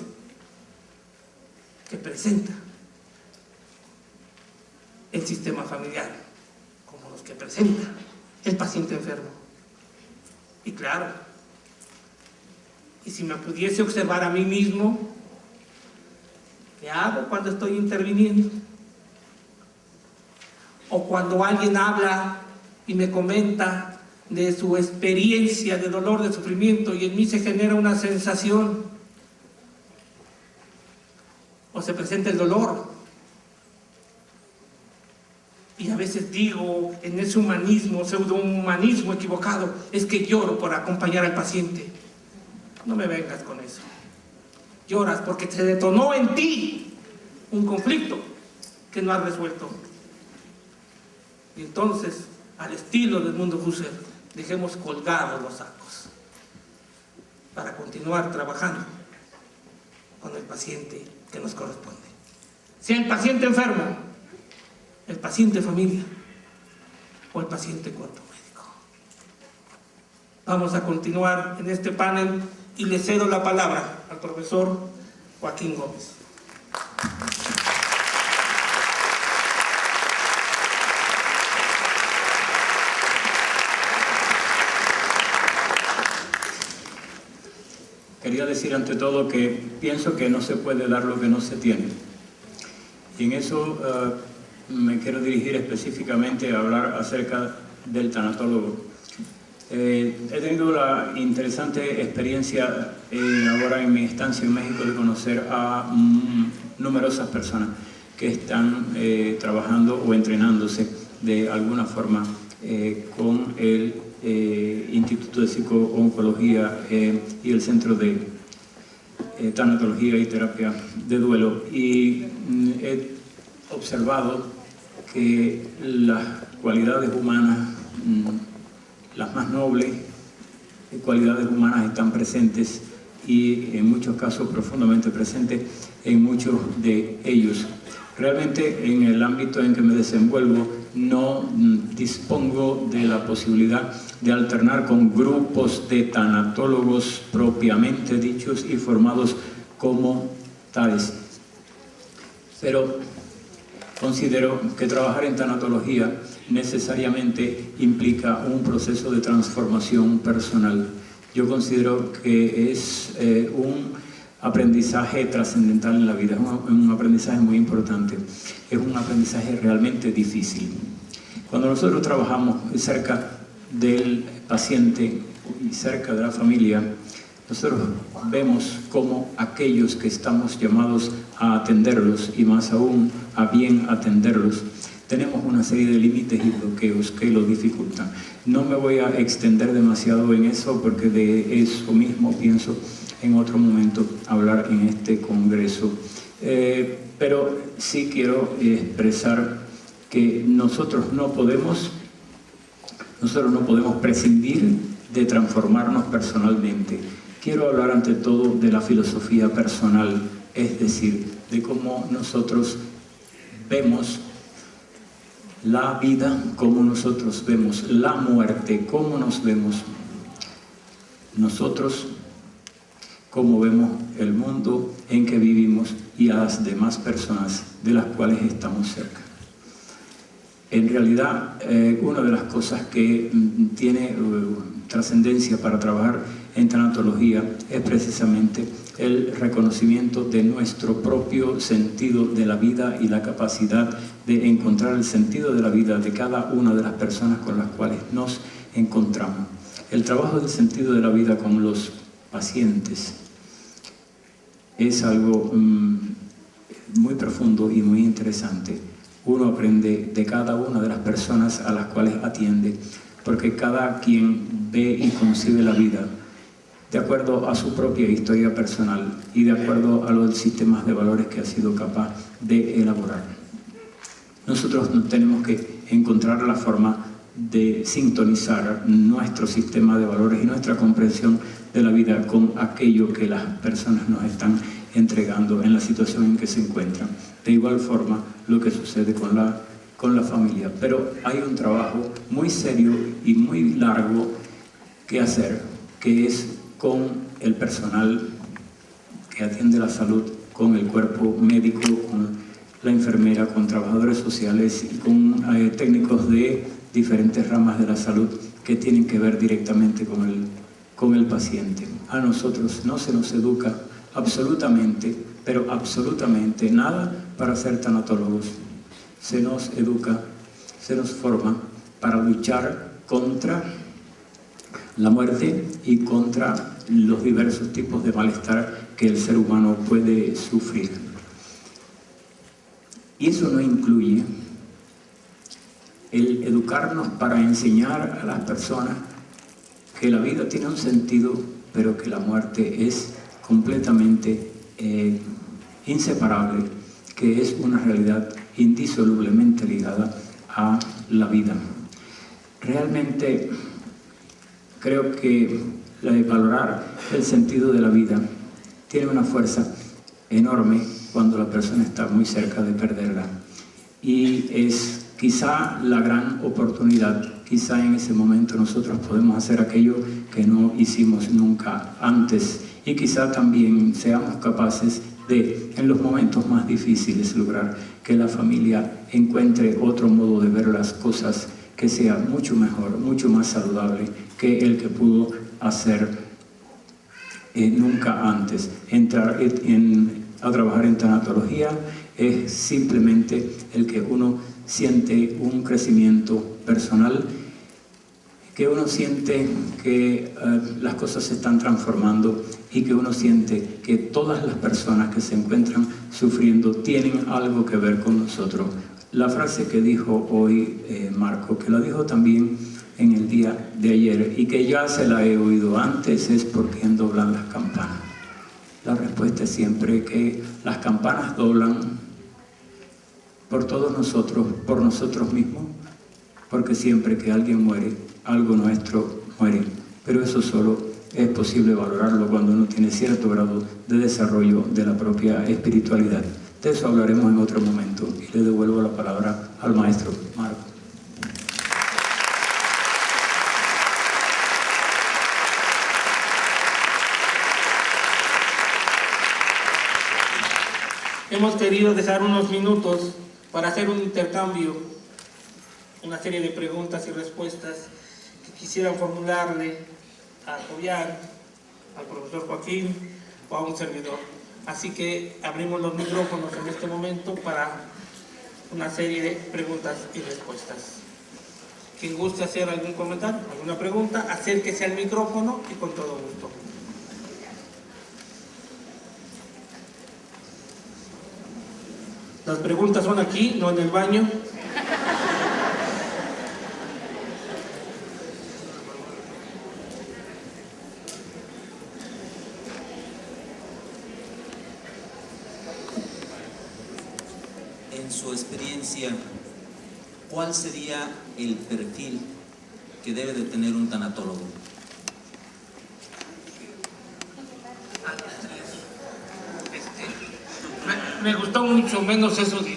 que presenta el sistema familiar, como los que presenta el paciente enfermo. Y claro, y si me pudiese observar a mí mismo, ¿qué hago cuando estoy interviniendo? O cuando alguien habla y me comenta de su experiencia de dolor, de sufrimiento, y en mí se genera una sensación, o se presenta el dolor. Y a veces digo, en ese humanismo, pseudohumanismo equivocado, es que lloro por acompañar al paciente. No me vengas con eso. Lloras porque se detonó en ti un conflicto que no has resuelto. Y entonces, al estilo del mundo Husserl, dejemos colgados los sacos para continuar trabajando con el paciente que nos corresponde. Sea el paciente enfermo, el paciente familia o el paciente cuerpo médico. Vamos a continuar en este panel y le cedo la palabra al profesor Joaquín Gómez. Quería decir ante todo que pienso que no se puede dar lo que no se tiene. Y en eso me quiero dirigir específicamente a hablar acerca del tanatólogo. He tenido la interesante experiencia ahora en mi estancia en México de conocer a numerosas personas que están trabajando o entrenándose de alguna forma con el Instituto de Psico-Oncología y el Centro de Tanatología y Terapia de Duelo, y he observado que las cualidades humanas, las más nobles cualidades humanas, están presentes y en muchos casos profundamente presentes en muchos de ellos. Realmente en el ámbito en que me desenvuelvo no dispongo de la posibilidad de alternar con grupos de tanatólogos propiamente dichos y formados como tales. Pero considero que trabajar en tanatología necesariamente implica un proceso de transformación personal. Yo considero que es un aprendizaje trascendental en la vida, es un aprendizaje muy importante, es un aprendizaje realmente difícil. Cuando nosotros trabajamos cerca del paciente y cerca de la familia, nosotros vemos cómo aquellos que estamos llamados a atenderlos, y más aún a bien atenderlos, tenemos una serie de límites y bloqueos que lo dificultan. No me voy a extender demasiado en eso porque de eso mismo pienso en otro momento hablar en este congreso. Pero sí quiero expresar que nosotros no podemos prescindir de transformarnos personalmente. Quiero hablar ante todo de la filosofía personal, es decir, de cómo nosotros vemos la vida, cómo nosotros vemos la muerte, cómo nos vemos nosotros, cómo vemos el mundo en que vivimos y a las demás personas de las cuales estamos cerca. En realidad, una de las cosas que tiene trascendencia para trabajar en tanatología es precisamente el reconocimiento de nuestro propio sentido de la vida y la capacidad de encontrar el sentido de la vida de cada una de las personas con las cuales nos encontramos. El trabajo del sentido de la vida con los pacientes es algo muy profundo y muy interesante. Uno aprende de cada una de las personas a las cuales atiende, porque cada quien ve y concibe la vida de acuerdo a su propia historia personal y de acuerdo a los sistemas de valores que ha sido capaz de elaborar. Nosotros tenemos que encontrar la forma de sintonizar nuestro sistema de valores y nuestra comprensión de la vida con aquello que las personas nos están entregando en la situación en que se encuentran. De igual forma, lo que sucede con la familia. Pero hay un trabajo muy serio y muy largo que hacer, que es con el personal que atiende la salud, con el cuerpo médico, con la enfermera, con trabajadores sociales y con técnicos de diferentes ramas de la salud que tienen que ver directamente con el paciente. A nosotros no se nos educa absolutamente, pero absolutamente nada para ser tanatólogos. Se nos educa, se nos forma para luchar contra la muerte y contra los diversos tipos de malestar que el ser humano puede sufrir. Y eso no incluye el educarnos para enseñar a las personas que la vida tiene un sentido, pero que la muerte es completamente inseparable, que es una realidad indisolublemente ligada a la vida. Realmente creo que valorar el sentido de la vida tiene una fuerza enorme cuando la persona está muy cerca de perderla. Y es quizá la gran oportunidad, quizá en ese momento nosotros podemos hacer aquello que no hicimos nunca antes, y quizá también seamos capaces de, en los momentos más difíciles, lograr que la familia encuentre otro modo de ver las cosas que sea mucho mejor, mucho más saludable que el que pudo hacer nunca antes. Entrar a trabajar en tanatología es simplemente el que uno siente un crecimiento personal, que uno siente que las cosas se están transformando y que uno siente que todas las personas que se encuentran sufriendo tienen algo que ver con nosotros. La frase que dijo hoy Marco, que la dijo también en el día de ayer y que ya se la he oído antes, es ¿por quién doblan las campanas? La respuesta es siempre que las campanas doblan por todos nosotros, por nosotros mismos, porque siempre que alguien muere, algo nuestro muere. Pero eso solo es posible valorarlo cuando uno tiene cierto grado de desarrollo de la propia espiritualidad. De eso hablaremos en otro momento y le devuelvo la palabra al maestro Marco. Hemos querido dejar unos minutos para hacer un intercambio, una serie de preguntas y respuestas que quisieran formularle a Jovian, al profesor Joaquín o a un servidor. Así que abrimos los micrófonos en este momento para una serie de preguntas y respuestas. Quien guste hacer algún comentario, alguna pregunta, acérquese al micrófono y con todo gusto. Las preguntas son aquí, no en el baño. En su experiencia, ¿cuál sería el perfil que debe de tener un tanatólogo? Me gustó mucho menos eso de...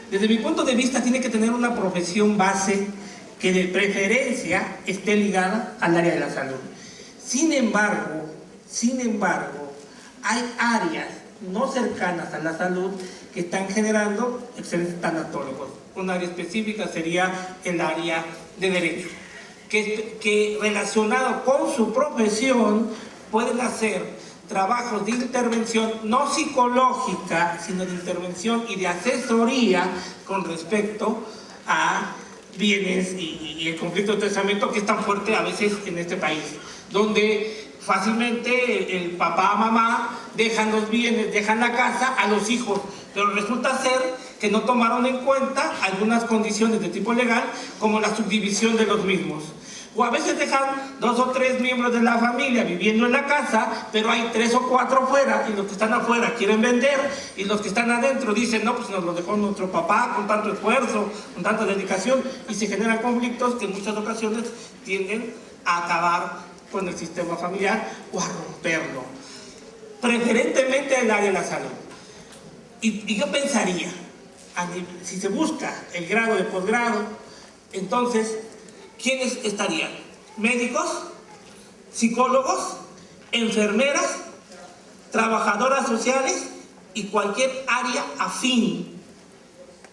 Desde mi punto de vista tiene que tener una profesión base que de preferencia esté ligada al área de la salud. Sin embargo, hay áreas no cercanas a la salud que están generando excelentes tanatólogos. Un área específica sería el área de derecho, que relacionado con su profesión pueden hacer trabajos de intervención no psicológica, sino de intervención y de asesoría con respecto a bienes y el conflicto de testamento que es tan fuerte a veces en este país, donde fácilmente el papá, mamá dejan los bienes, dejan la casa a los hijos, pero resulta ser que no tomaron en cuenta algunas condiciones de tipo legal como la subdivisión de los mismos. O a veces dejan 2 o 3 miembros de la familia viviendo en la casa, pero hay 3 o 4 afuera, y los que están afuera quieren vender, y los que están adentro dicen, no, pues nos lo dejó nuestro papá con tanto esfuerzo, con tanta dedicación, y se generan conflictos que en muchas ocasiones tienden a acabar con el sistema familiar o a romperlo. Preferentemente el área de la salud. Y yo pensaría, si se busca el grado de posgrado, entonces, ¿quiénes estarían? ¿Médicos? ¿Psicólogos? ¿Enfermeras? ¿Trabajadoras sociales? Y cualquier área afín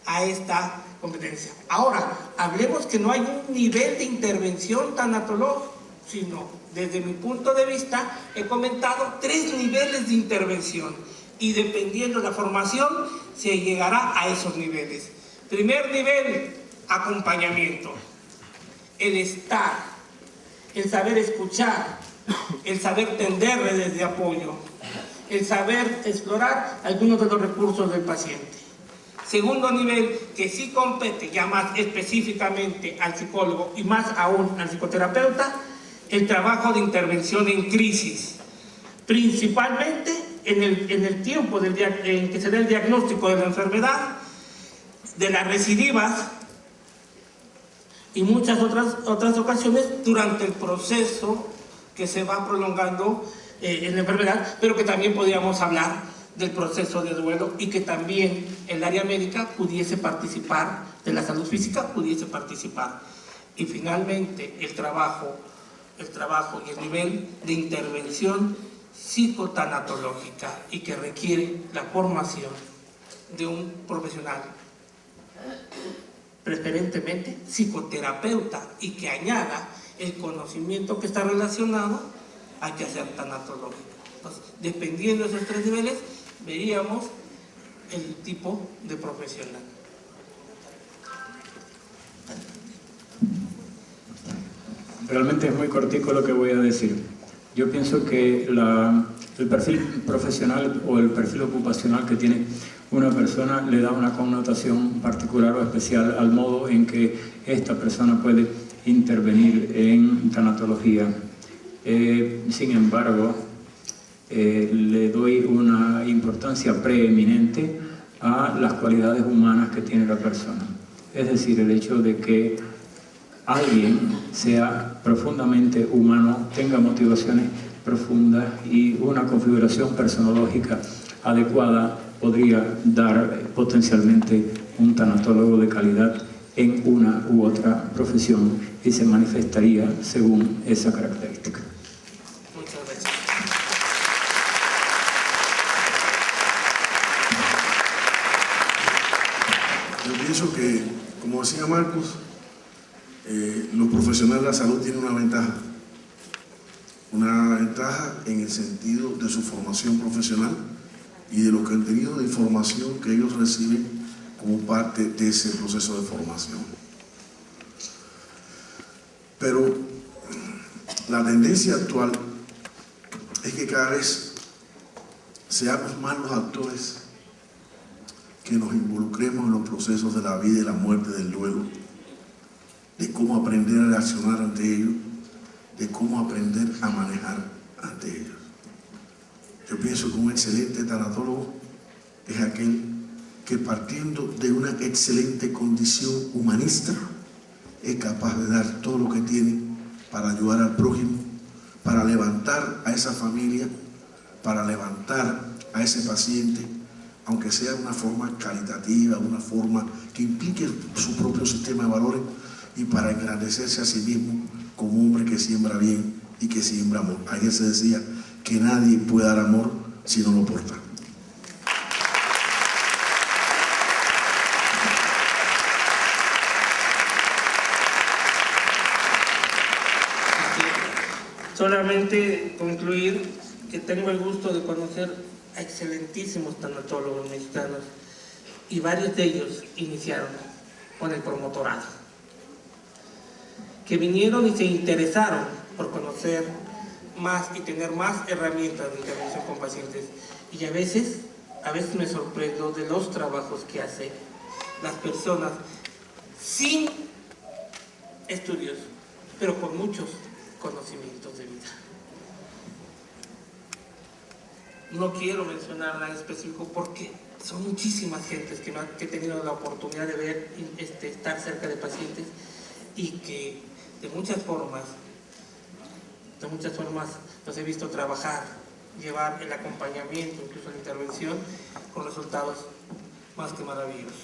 a esta competencia. Ahora, hablemos que no hay un nivel de intervención tanatológica, sino, desde mi punto de vista, he comentado 3 niveles de intervención. Y dependiendo de la formación, se llegará a esos niveles. Primer nivel, acompañamiento, el estar, el saber escuchar, el saber tender redes de apoyo, el saber explorar algunos de los recursos del paciente. Segundo nivel, que sí compete ya más específicamente al psicólogo y más aún al psicoterapeuta, el trabajo de intervención en crisis, principalmente en el tiempo en que se da el diagnóstico de la enfermedad, de las recidivas y muchas otras ocasiones durante el proceso que se va prolongando en la enfermedad, pero que también podríamos hablar del proceso de duelo y que también el área médica pudiese participar, de la salud física pudiese participar. Y finalmente el trabajo y el nivel de intervención psicotanatológica y que requiere la formación de un profesional, preferentemente psicoterapeuta, y que añada el conocimiento que está relacionado al quehacer tanatológico. Entonces, dependiendo de esos tres niveles, veríamos el tipo de profesional. Realmente es muy cortico lo que voy a decir. Yo pienso que el perfil profesional o el perfil ocupacional que tiene una persona le da una connotación particular o especial al modo en que esta persona puede intervenir en tanatología. Sin embargo, le doy una importancia preeminente a las cualidades humanas que tiene la persona. Es decir, el hecho de que alguien sea profundamente humano, tenga motivaciones profundas y una configuración personológica adecuada podría dar potencialmente un tanatólogo de calidad en una u otra profesión y se manifestaría según esa característica. Muchas gracias. Yo pienso que, como decía Marcos, los profesionales de la salud tienen una ventaja en el sentido de su formación profesional y de lo que han tenido de información que ellos reciben como parte de ese proceso de formación. Pero la tendencia actual es que cada vez seamos más los actores que nos involucremos en los procesos de la vida y la muerte, del duelo, de cómo aprender a reaccionar ante ellos, de cómo aprender a manejar ante ellos. Yo pienso que un excelente tanatólogo es aquel que, partiendo de una excelente condición humanista, es capaz de dar todo lo que tiene para ayudar al prójimo, para levantar a esa familia, para levantar a ese paciente, aunque sea de una forma caritativa, una forma que implique su propio sistema de valores, y para engrandecerse a sí mismo como hombre que siembra bien y que siembra amor. Ayer se decía que nadie puede dar amor si no lo porta. Solamente concluir que tengo el gusto de conocer a excelentísimos tanatólogos mexicanos y varios de ellos iniciaron con el promotorado, que vinieron y se interesaron por conocer más y tener más herramientas de intervención con pacientes. Y a veces me sorprendo de los trabajos que hacen las personas sin estudios, pero con muchos conocimientos de vida. No quiero mencionar nada específico porque son muchísimas gentes que he tenido la oportunidad de ver, estar cerca de pacientes, y que de muchas formas los he visto trabajar, llevar el acompañamiento, incluso la intervención, con resultados más que maravillosos.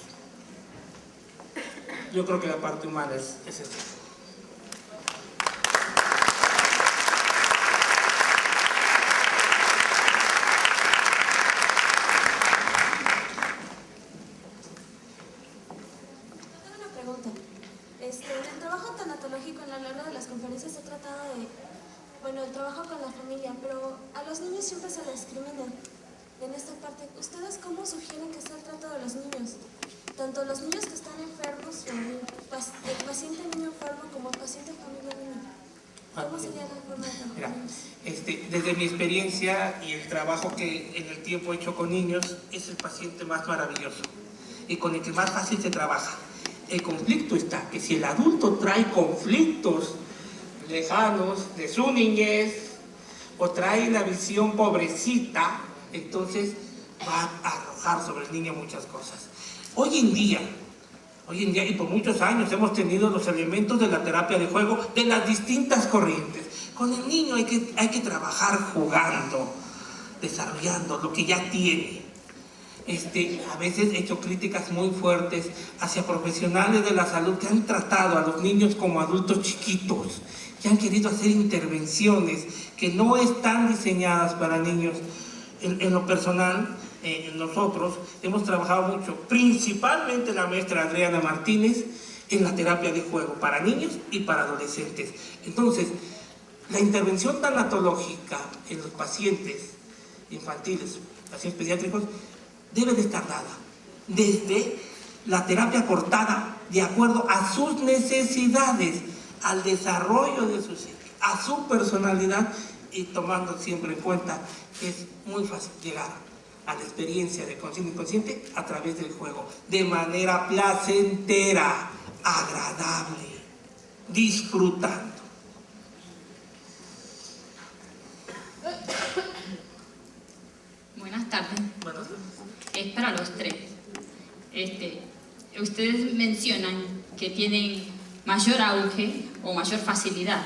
Yo creo que la parte humana es esencial. El trabajo tanatológico a lo largo de las conferencias se ha tratado de, el trabajo con la familia, pero a los niños siempre se discriminan en esta parte. ¿Ustedes cómo sugieren que sea el trato de los niños? Tanto los niños que están enfermos el paciente niño enfermo como el paciente familia niño? ¿Cómo sería la forma de trabajar? Mira, desde mi experiencia y el trabajo que en el tiempo he hecho con niños, es el paciente más maravilloso y con el que más fácil se trabaja. El conflicto está que si el adulto trae conflictos lejanos de su niñez o trae la visión pobrecita, entonces va a arrojar sobre el niño muchas cosas. Hoy en día y por muchos años hemos tenido los elementos de la terapia de juego de las distintas corrientes. Con el niño hay que trabajar jugando, desarrollando lo que ya tiene. A veces he hecho críticas muy fuertes hacia profesionales de la salud que han tratado a los niños como adultos chiquitos, que han querido hacer intervenciones que no están diseñadas para niños. En lo personal, nosotros hemos trabajado mucho, principalmente la maestra Adriana Martínez, en la terapia de juego para niños y para adolescentes. Entonces, la intervención tanatológica en los pacientes infantiles, pacientes pediátricos, debe de estar dada desde la terapia cortada de acuerdo a sus necesidades, al desarrollo de su psique, a su personalidad, y tomando siempre en cuenta que es muy fácil llegar a la experiencia de consciente e inconsciente a través del juego, de manera placentera, agradable, disfrutando. Buenas tardes. Bueno, Es para los tres. Ustedes mencionan que tienen mayor auge o mayor facilidad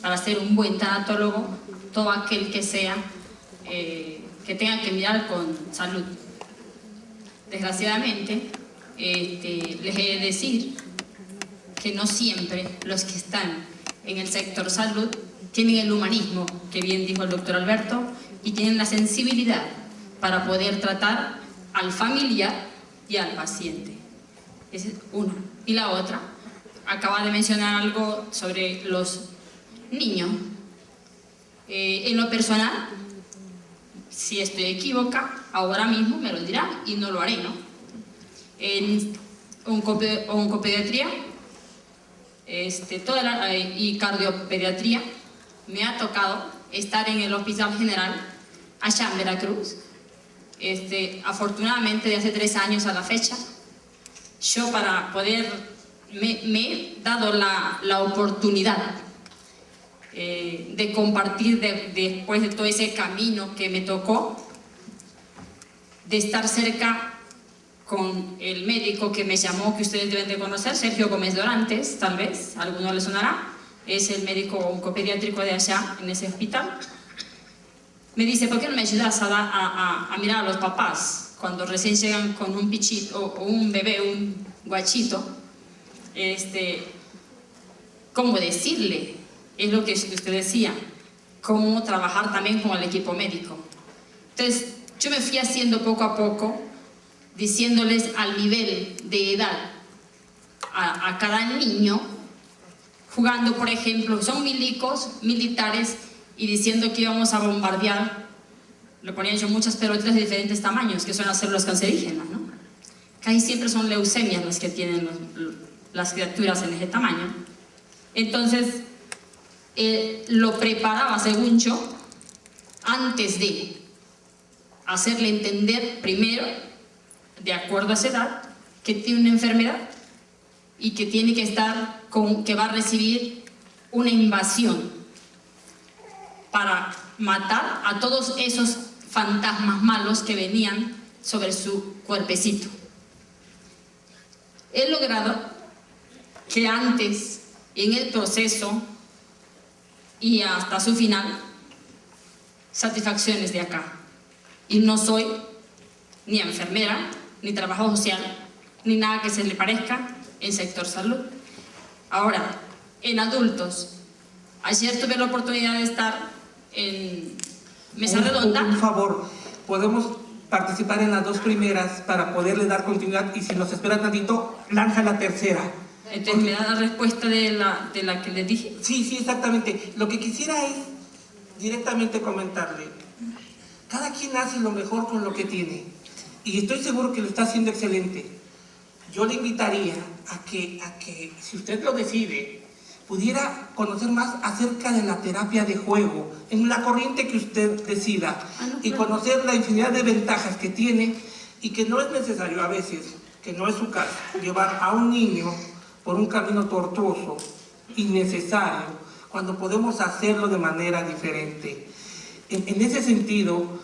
para ser un buen tanatólogo todo aquel que sea que tenga que mirar con salud. Desgraciadamente, les he de decir que no siempre los que están en el sector salud tienen el humanismo, que bien dijo el doctor Alberto, y tienen la sensibilidad para poder tratar al familiar y al paciente. Esa es una. Y la otra, acaba de mencionar algo sobre los niños. En lo personal, si estoy equivocada, ahora mismo me lo dirán y no lo haré, ¿no? En oncopediatría y cardiopediatría me ha tocado estar en el Hospital General allá en Veracruz. Afortunadamente, de hace 3 años a la fecha, yo para poder, me he dado la oportunidad de compartir después de todo ese camino que me tocó, de estar cerca con el médico que me llamó, que ustedes deben de conocer, Sergio Gómez Dorantes, tal vez, a alguno le sonará, es el médico oncopediátrico de allá, en ese hospital. Me dice, ¿por qué no me ayudas a mirar a los papás cuando recién llegan con un pichito o un bebé, un guachito? ¿Cómo decirle? Es lo que usted decía, cómo trabajar también con el equipo médico. Entonces, yo me fui haciendo poco a poco, diciéndoles al nivel de edad a cada niño, jugando, por ejemplo, son milicos, militares, y diciendo que íbamos a bombardear, le ponían yo muchas pelotas de diferentes tamaños, que son las células cancerígenas, ¿no? Casi siempre son leucemias las que tienen las criaturas en ese tamaño. Entonces, lo preparaba, según yo, antes de hacerle entender primero, de acuerdo a esa edad, que tiene una enfermedad y que tiene que estar que va a recibir una invasión para matar a todos esos fantasmas malos que venían sobre su cuerpecito. He logrado que antes, en el proceso y hasta su final, satisfacciones de acá. Y no soy ni enfermera, ni trabajo social, ni nada que se le parezca en sector salud. Ahora, en adultos, ayer tuve la oportunidad de estar en mesa redonda. Un favor, podemos participar en las 2 primeras para poderle dar continuidad, y si nos espera tantito, lanza la tercera. Entonces, ¿me da la respuesta de la que les dije? Sí, exactamente. Lo que quisiera es directamente comentarle. Cada quien hace lo mejor con lo que tiene. Y estoy seguro que lo está haciendo excelente. yo le invitaría a que, si usted lo decide, pudiera conocer más acerca de la terapia de juego, en la corriente que usted decida, y conocer la infinidad de ventajas que tiene, y que no es necesario a veces, que no es su caso, llevar a un niño por un camino tortuoso, innecesario, cuando podemos hacerlo de manera diferente. En ese sentido,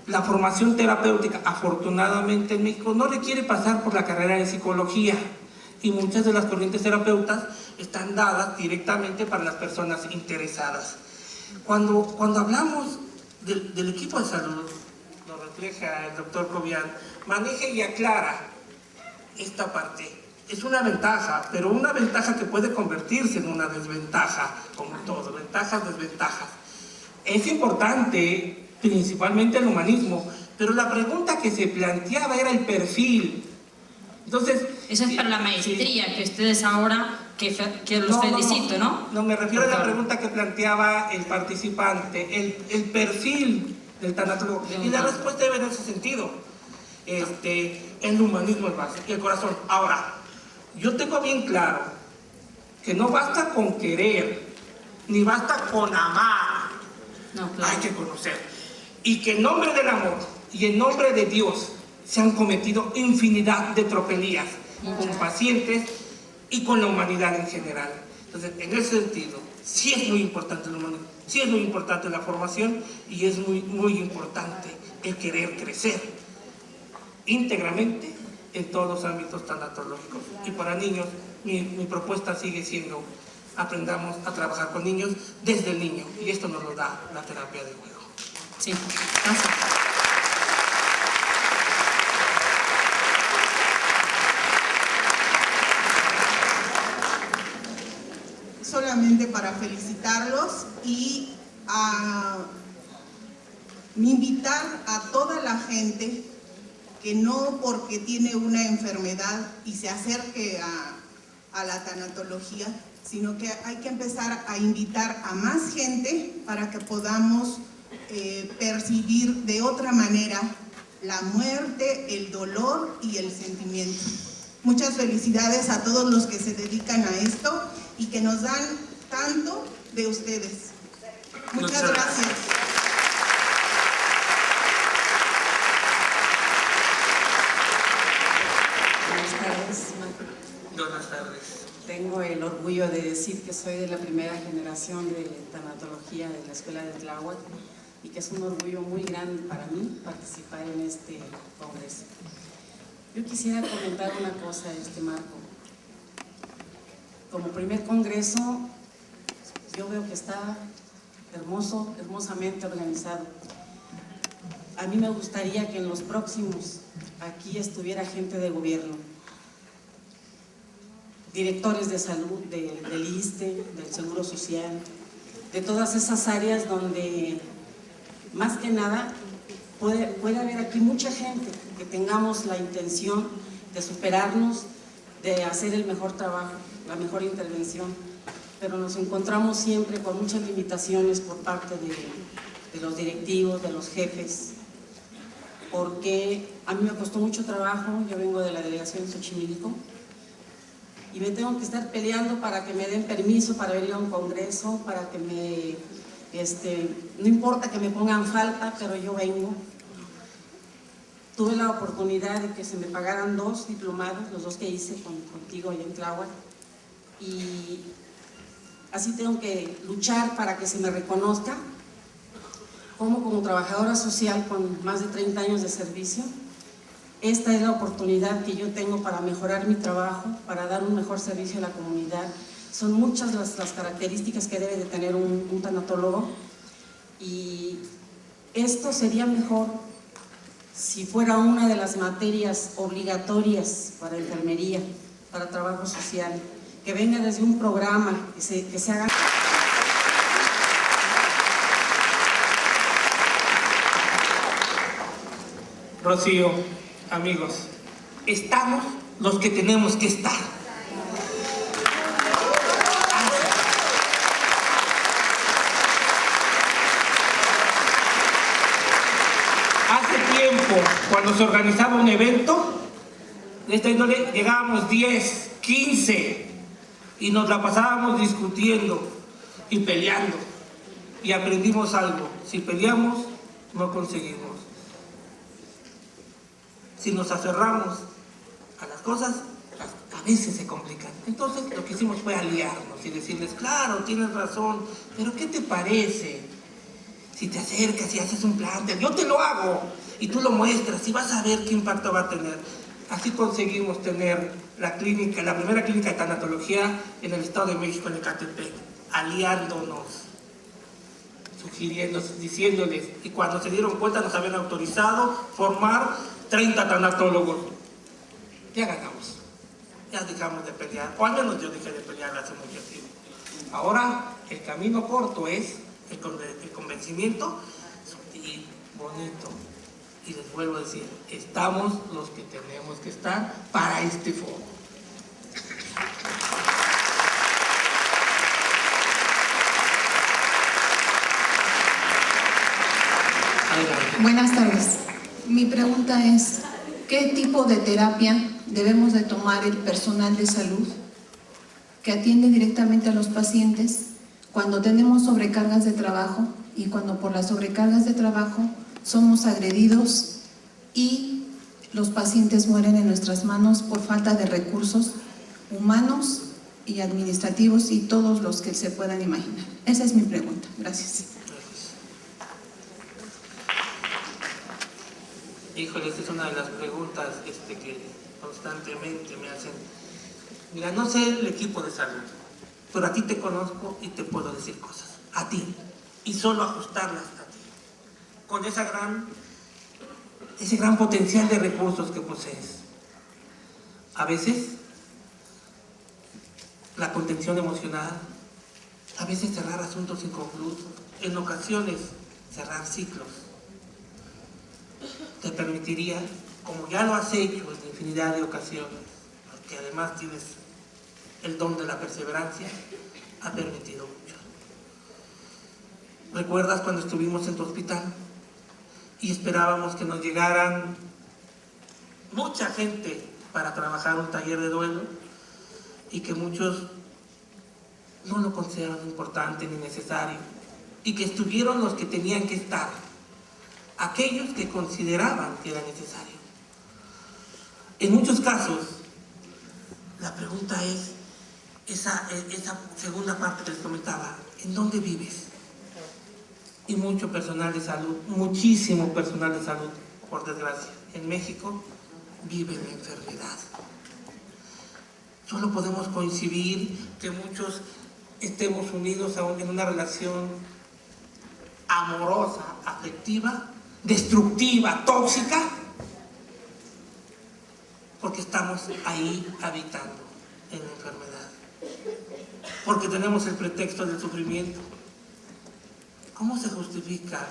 la formación terapéutica, afortunadamente en México, no requiere pasar por la carrera de psicología, y muchas de las corrientes terapeutas están dadas directamente para las personas interesadas. Cuando hablamos del equipo de salud, lo refleja el doctor Cobian, maneja y aclara esta parte. Es una ventaja, pero una ventaja que puede convertirse en una desventaja, como todo, ventajas, desventajas. Es importante, principalmente el humanismo, pero la pregunta que se planteaba era el perfil. Entonces, eso es para la maestría, sí, que ustedes ahora, que los felicito, ¿no? No, me refiero a la pregunta que planteaba el participante, el perfil del tanatólogo. Y la respuesta debe en ese sentido. El humanismo es base, el corazón. Ahora, yo tengo bien claro que no basta con querer, ni basta con amar. No, claro. Hay que conocer. Y que en nombre del amor y en nombre de Dios se han cometido infinidad de tropelías con pacientes y con la humanidad en general. Entonces, en ese sentido, sí es muy importante el humanismo, sí es muy importante la formación, y es muy, muy importante el querer crecer íntegramente en todos los ámbitos tanatológicos. Y para niños, mi propuesta sigue siendo: aprendamos a trabajar con niños desde el niño, y esto nos lo da la terapia de juego. Sí, gracias. Solamente para felicitarlos y invitar a toda la gente que no porque tiene una enfermedad y se acerque a la tanatología, sino que hay que empezar a invitar a más gente para que podamos percibir de otra manera la muerte, el dolor y el sentimiento. Muchas felicidades a todos los que se dedican a esto y que nos dan tanto de ustedes. Muchas gracias. Buenas tardes. Buenas tardes. Tengo el orgullo de decir que soy de la primera generación de tanatología de la Escuela de Tláhuac y que es un orgullo muy grande para mí participar en este congreso. Yo quisiera comentar una cosa, Marco. Como primer congreso, yo veo que está hermoso, hermosamente organizado. A mí me gustaría que en los próximos aquí estuviera gente de gobierno, directores de salud, del ISSSTE, del Seguro Social, de todas esas áreas donde más que nada puede haber aquí mucha gente que tengamos la intención de superarnos, de hacer el mejor trabajo, la mejor intervención, pero nos encontramos siempre con muchas limitaciones por parte de los directivos, de los jefes, porque a mí me costó mucho trabajo. Yo vengo de la delegación de Xochimilco y me tengo que estar peleando para que me den permiso para venir a un congreso, para que no importa que me pongan falta, pero yo vengo. Tuve la oportunidad de que se me pagaran 2 diplomados, los 2 que hice contigo allá en Tláhuac, y así tengo que luchar para que se me reconozca como trabajadora social con más de 30 años de servicio. Esta es la oportunidad que yo tengo para mejorar mi trabajo, para dar un mejor servicio a la comunidad. Son muchas las características que debe de tener un tanatólogo, y esto sería mejor si fuera una de las materias obligatorias para enfermería, para trabajo social, que venga desde un programa, que se haga. Rocío, amigos, estamos los que tenemos que estar. Hace tiempo, cuando se organizaba un evento, de esta índole, llegábamos 10, 15 y nos la pasábamos discutiendo y peleando. Y aprendimos algo: si peleamos, no conseguimos. Si nos aferramos a las cosas, a veces se complican. Entonces lo que hicimos fue aliarnos y decirles: claro, tienes razón, pero ¿qué te parece si te acercas y haces un plan? Yo te lo hago y tú lo muestras y vas a ver qué impacto va a tener. Así conseguimos tener la clínica, la primera clínica de tanatología en el Estado de México, en Ecatepec, aliándonos, sugiriéndonos, diciéndoles, y cuando se dieron cuenta nos habían autorizado formar 30 tanatólogos. Ya ganamos, ya dejamos de pelear, o al menos yo dejé de pelear hace mucho tiempo. Ahora el camino corto es el convencimiento y bonito. Y les vuelvo a decir, estamos los que tenemos que estar para este foro. Adelante. Buenas tardes. Mi pregunta es, ¿qué tipo de terapia debemos de tomar el personal de salud que atiende directamente a los pacientes cuando tenemos sobrecargas de trabajo y cuando por las sobrecargas de trabajo somos agredidos y los pacientes mueren en nuestras manos por falta de recursos humanos y administrativos y todos los que se puedan imaginar? Esa es mi pregunta. Gracias. Híjole, esta es una de las preguntas que constantemente me hacen. Mira, no sé el equipo de salud, pero a ti te conozco y te puedo decir cosas. A ti. Y solo ajustarlas a ti. Con ese gran potencial de recursos que posees. A veces, la contención emocional, a veces cerrar asuntos inconclusos, en ocasiones cerrar ciclos, te permitiría, como ya lo has hecho en infinidad de ocasiones, porque además tienes el don de la perseverancia, ha permitido mucho. ¿Recuerdas cuando estuvimos en tu hospital y esperábamos que nos llegaran mucha gente para trabajar un taller de duelo y que muchos no lo consideraron importante ni necesario y que estuvieron los que tenían que estar, aquellos que consideraban que era necesario? En muchos casos, la pregunta es esa segunda parte que les comentaba: ¿en dónde vives? Y mucho personal de salud, muchísimo personal de salud, por desgracia, en México vive la enfermedad. Solo podemos coincidir que muchos estemos unidos aún en una relación amorosa, afectiva, destructiva, tóxica, porque estamos ahí habitando en la enfermedad, porque tenemos el pretexto del sufrimiento. ¿Cómo se justifica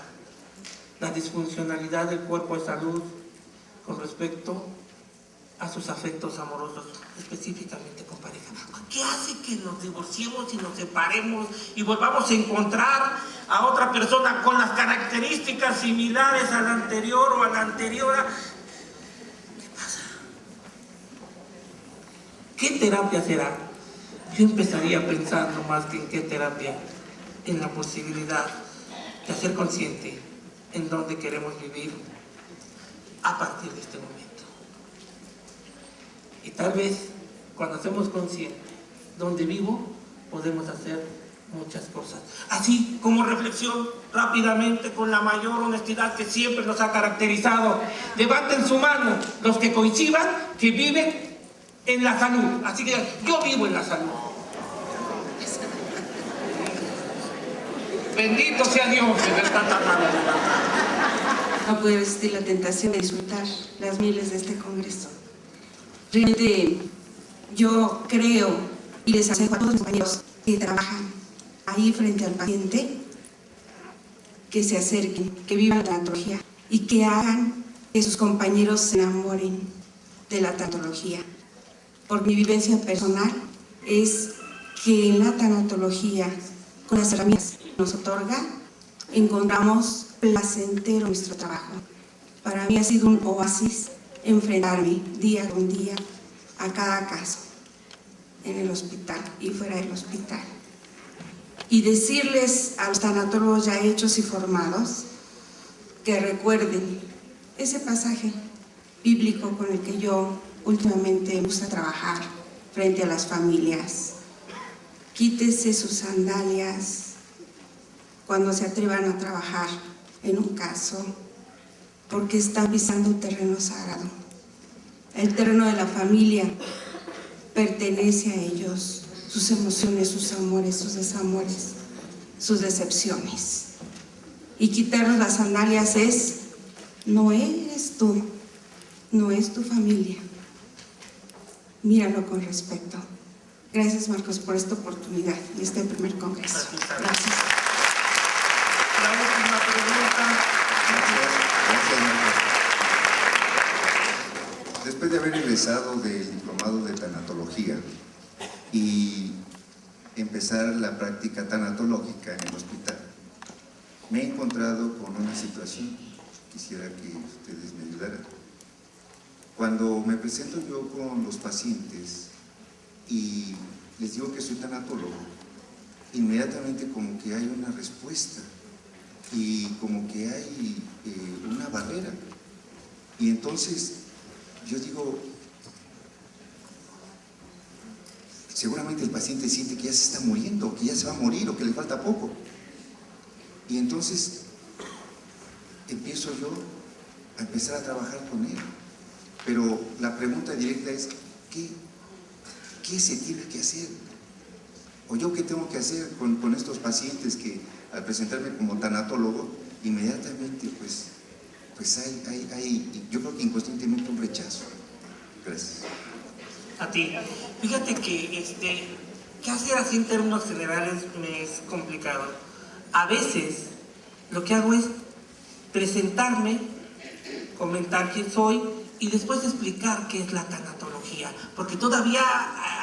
la disfuncionalidad del cuerpo de salud con respecto a sus afectos amorosos, específicamente con pareja? ¿Qué hace que nos divorciemos y nos separemos y volvamos a encontrar a otra persona con las características similares a la anterior o a la anterior? ¿Qué pasa? ¿Qué terapia será? Yo empezaría pensando más que en qué terapia, en la posibilidad de hacer consciente en dónde queremos vivir a partir de este momento. Y tal vez cuando hacemos consciente dónde vivo, podemos hacer muchas cosas. Así como reflexión, rápidamente, con la mayor honestidad que siempre nos ha caracterizado, levanten su mano los que coincidan que viven en la salud. Así que yo vivo en la salud. Bendito sea Dios de ver tanta mano. No puede resistir la tentación de disfrutar las miles de este congreso. Realmente yo creo y les aconsejo a todos los compañeros que trabajan ahí frente al paciente que se acerquen, que vivan la tanatología y que hagan que sus compañeros se enamoren de la tanatología. Por mi vivencia personal es que en la tanatología, con las herramientas que nos otorga, encontramos placentero nuestro trabajo. Para mí ha sido un oasis enfrentarme día con día a cada caso, en el hospital y fuera del hospital. Y decirles a los tanatólogos ya hechos y formados que recuerden ese pasaje bíblico con el que yo últimamente me gusta trabajar frente a las familias. Quítese sus sandalias cuando se atrevan a trabajar en un caso, porque están pisando un terreno sagrado. El terreno de la familia pertenece a ellos, sus emociones, sus amores, sus desamores, sus decepciones. Y quitarnos las sandalias no eres tú, no es tu familia. Míralo con respeto. Gracias, Marcos, por esta oportunidad y este primer congreso. Gracias. La última pregunta. Gracias, Marcos. Después de haber egresado del diplomado de tanatología y empezar la práctica tanatológica en el hospital, me he encontrado con una situación. Quisiera que ustedes me ayudaran. Cuando me presento yo con los pacientes y les digo que soy tanatólogo, inmediatamente como que hay una respuesta y como que hay una barrera. Y entonces yo digo, seguramente el paciente siente que ya se está muriendo, que ya se va a morir o que le falta poco. Y entonces empiezo yo a empezar a trabajar con él. Pero la pregunta directa es, ¿qué se tiene que hacer? ¿O yo qué tengo que hacer con estos pacientes que al presentarme como tanatólogo, inmediatamente pues hay, yo creo que inconscientemente un rechazo? Gracias. A ti. Fíjate que ¿qué hacer así en términos generales me es complicado? A veces lo que hago es presentarme, comentar quién soy y después explicar qué es la tanatología, porque todavía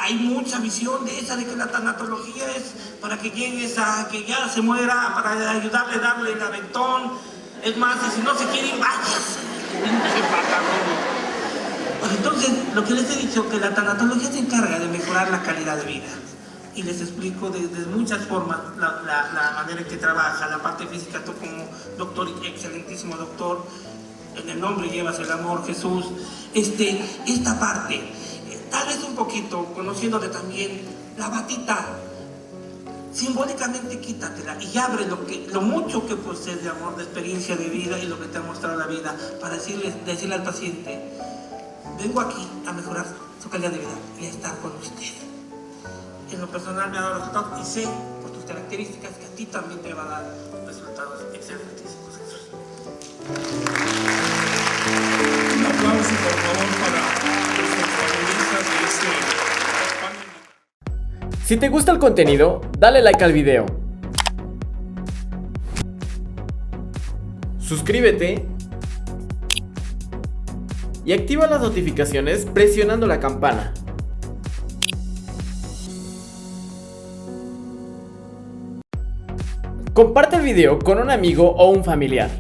hay mucha visión de esa de que la tanatología es para que llegues a que ya se muera, para ayudarle, darle el aventón. Es más, y si no se quiere ir, váyase. Entonces, lo que les he dicho, que la tanatología se encarga de mejorar la calidad de vida. Y les explico de muchas formas la manera en que trabaja, la parte física. Tú como doctor, excelentísimo doctor, en el nombre llevas el amor, Jesús. Esta parte, tal vez un poquito, conociéndote también, la batita, simbólicamente quítatela y abre lo mucho que posees de amor, de experiencia de vida y lo que te ha mostrado la vida, para decirle al paciente, vengo aquí a mejorar su calidad de vida y a estar con usted. En lo personal me ha dado resultados y sé por tus características que a ti también te va a dar resultados excelentísimos, Jesús. Un aplauso, por favor, para los protagonistas de este panel. Si te gusta el contenido, dale like al video. Suscríbete y activa las notificaciones presionando la campana. Comparte el video con un amigo o un familiar.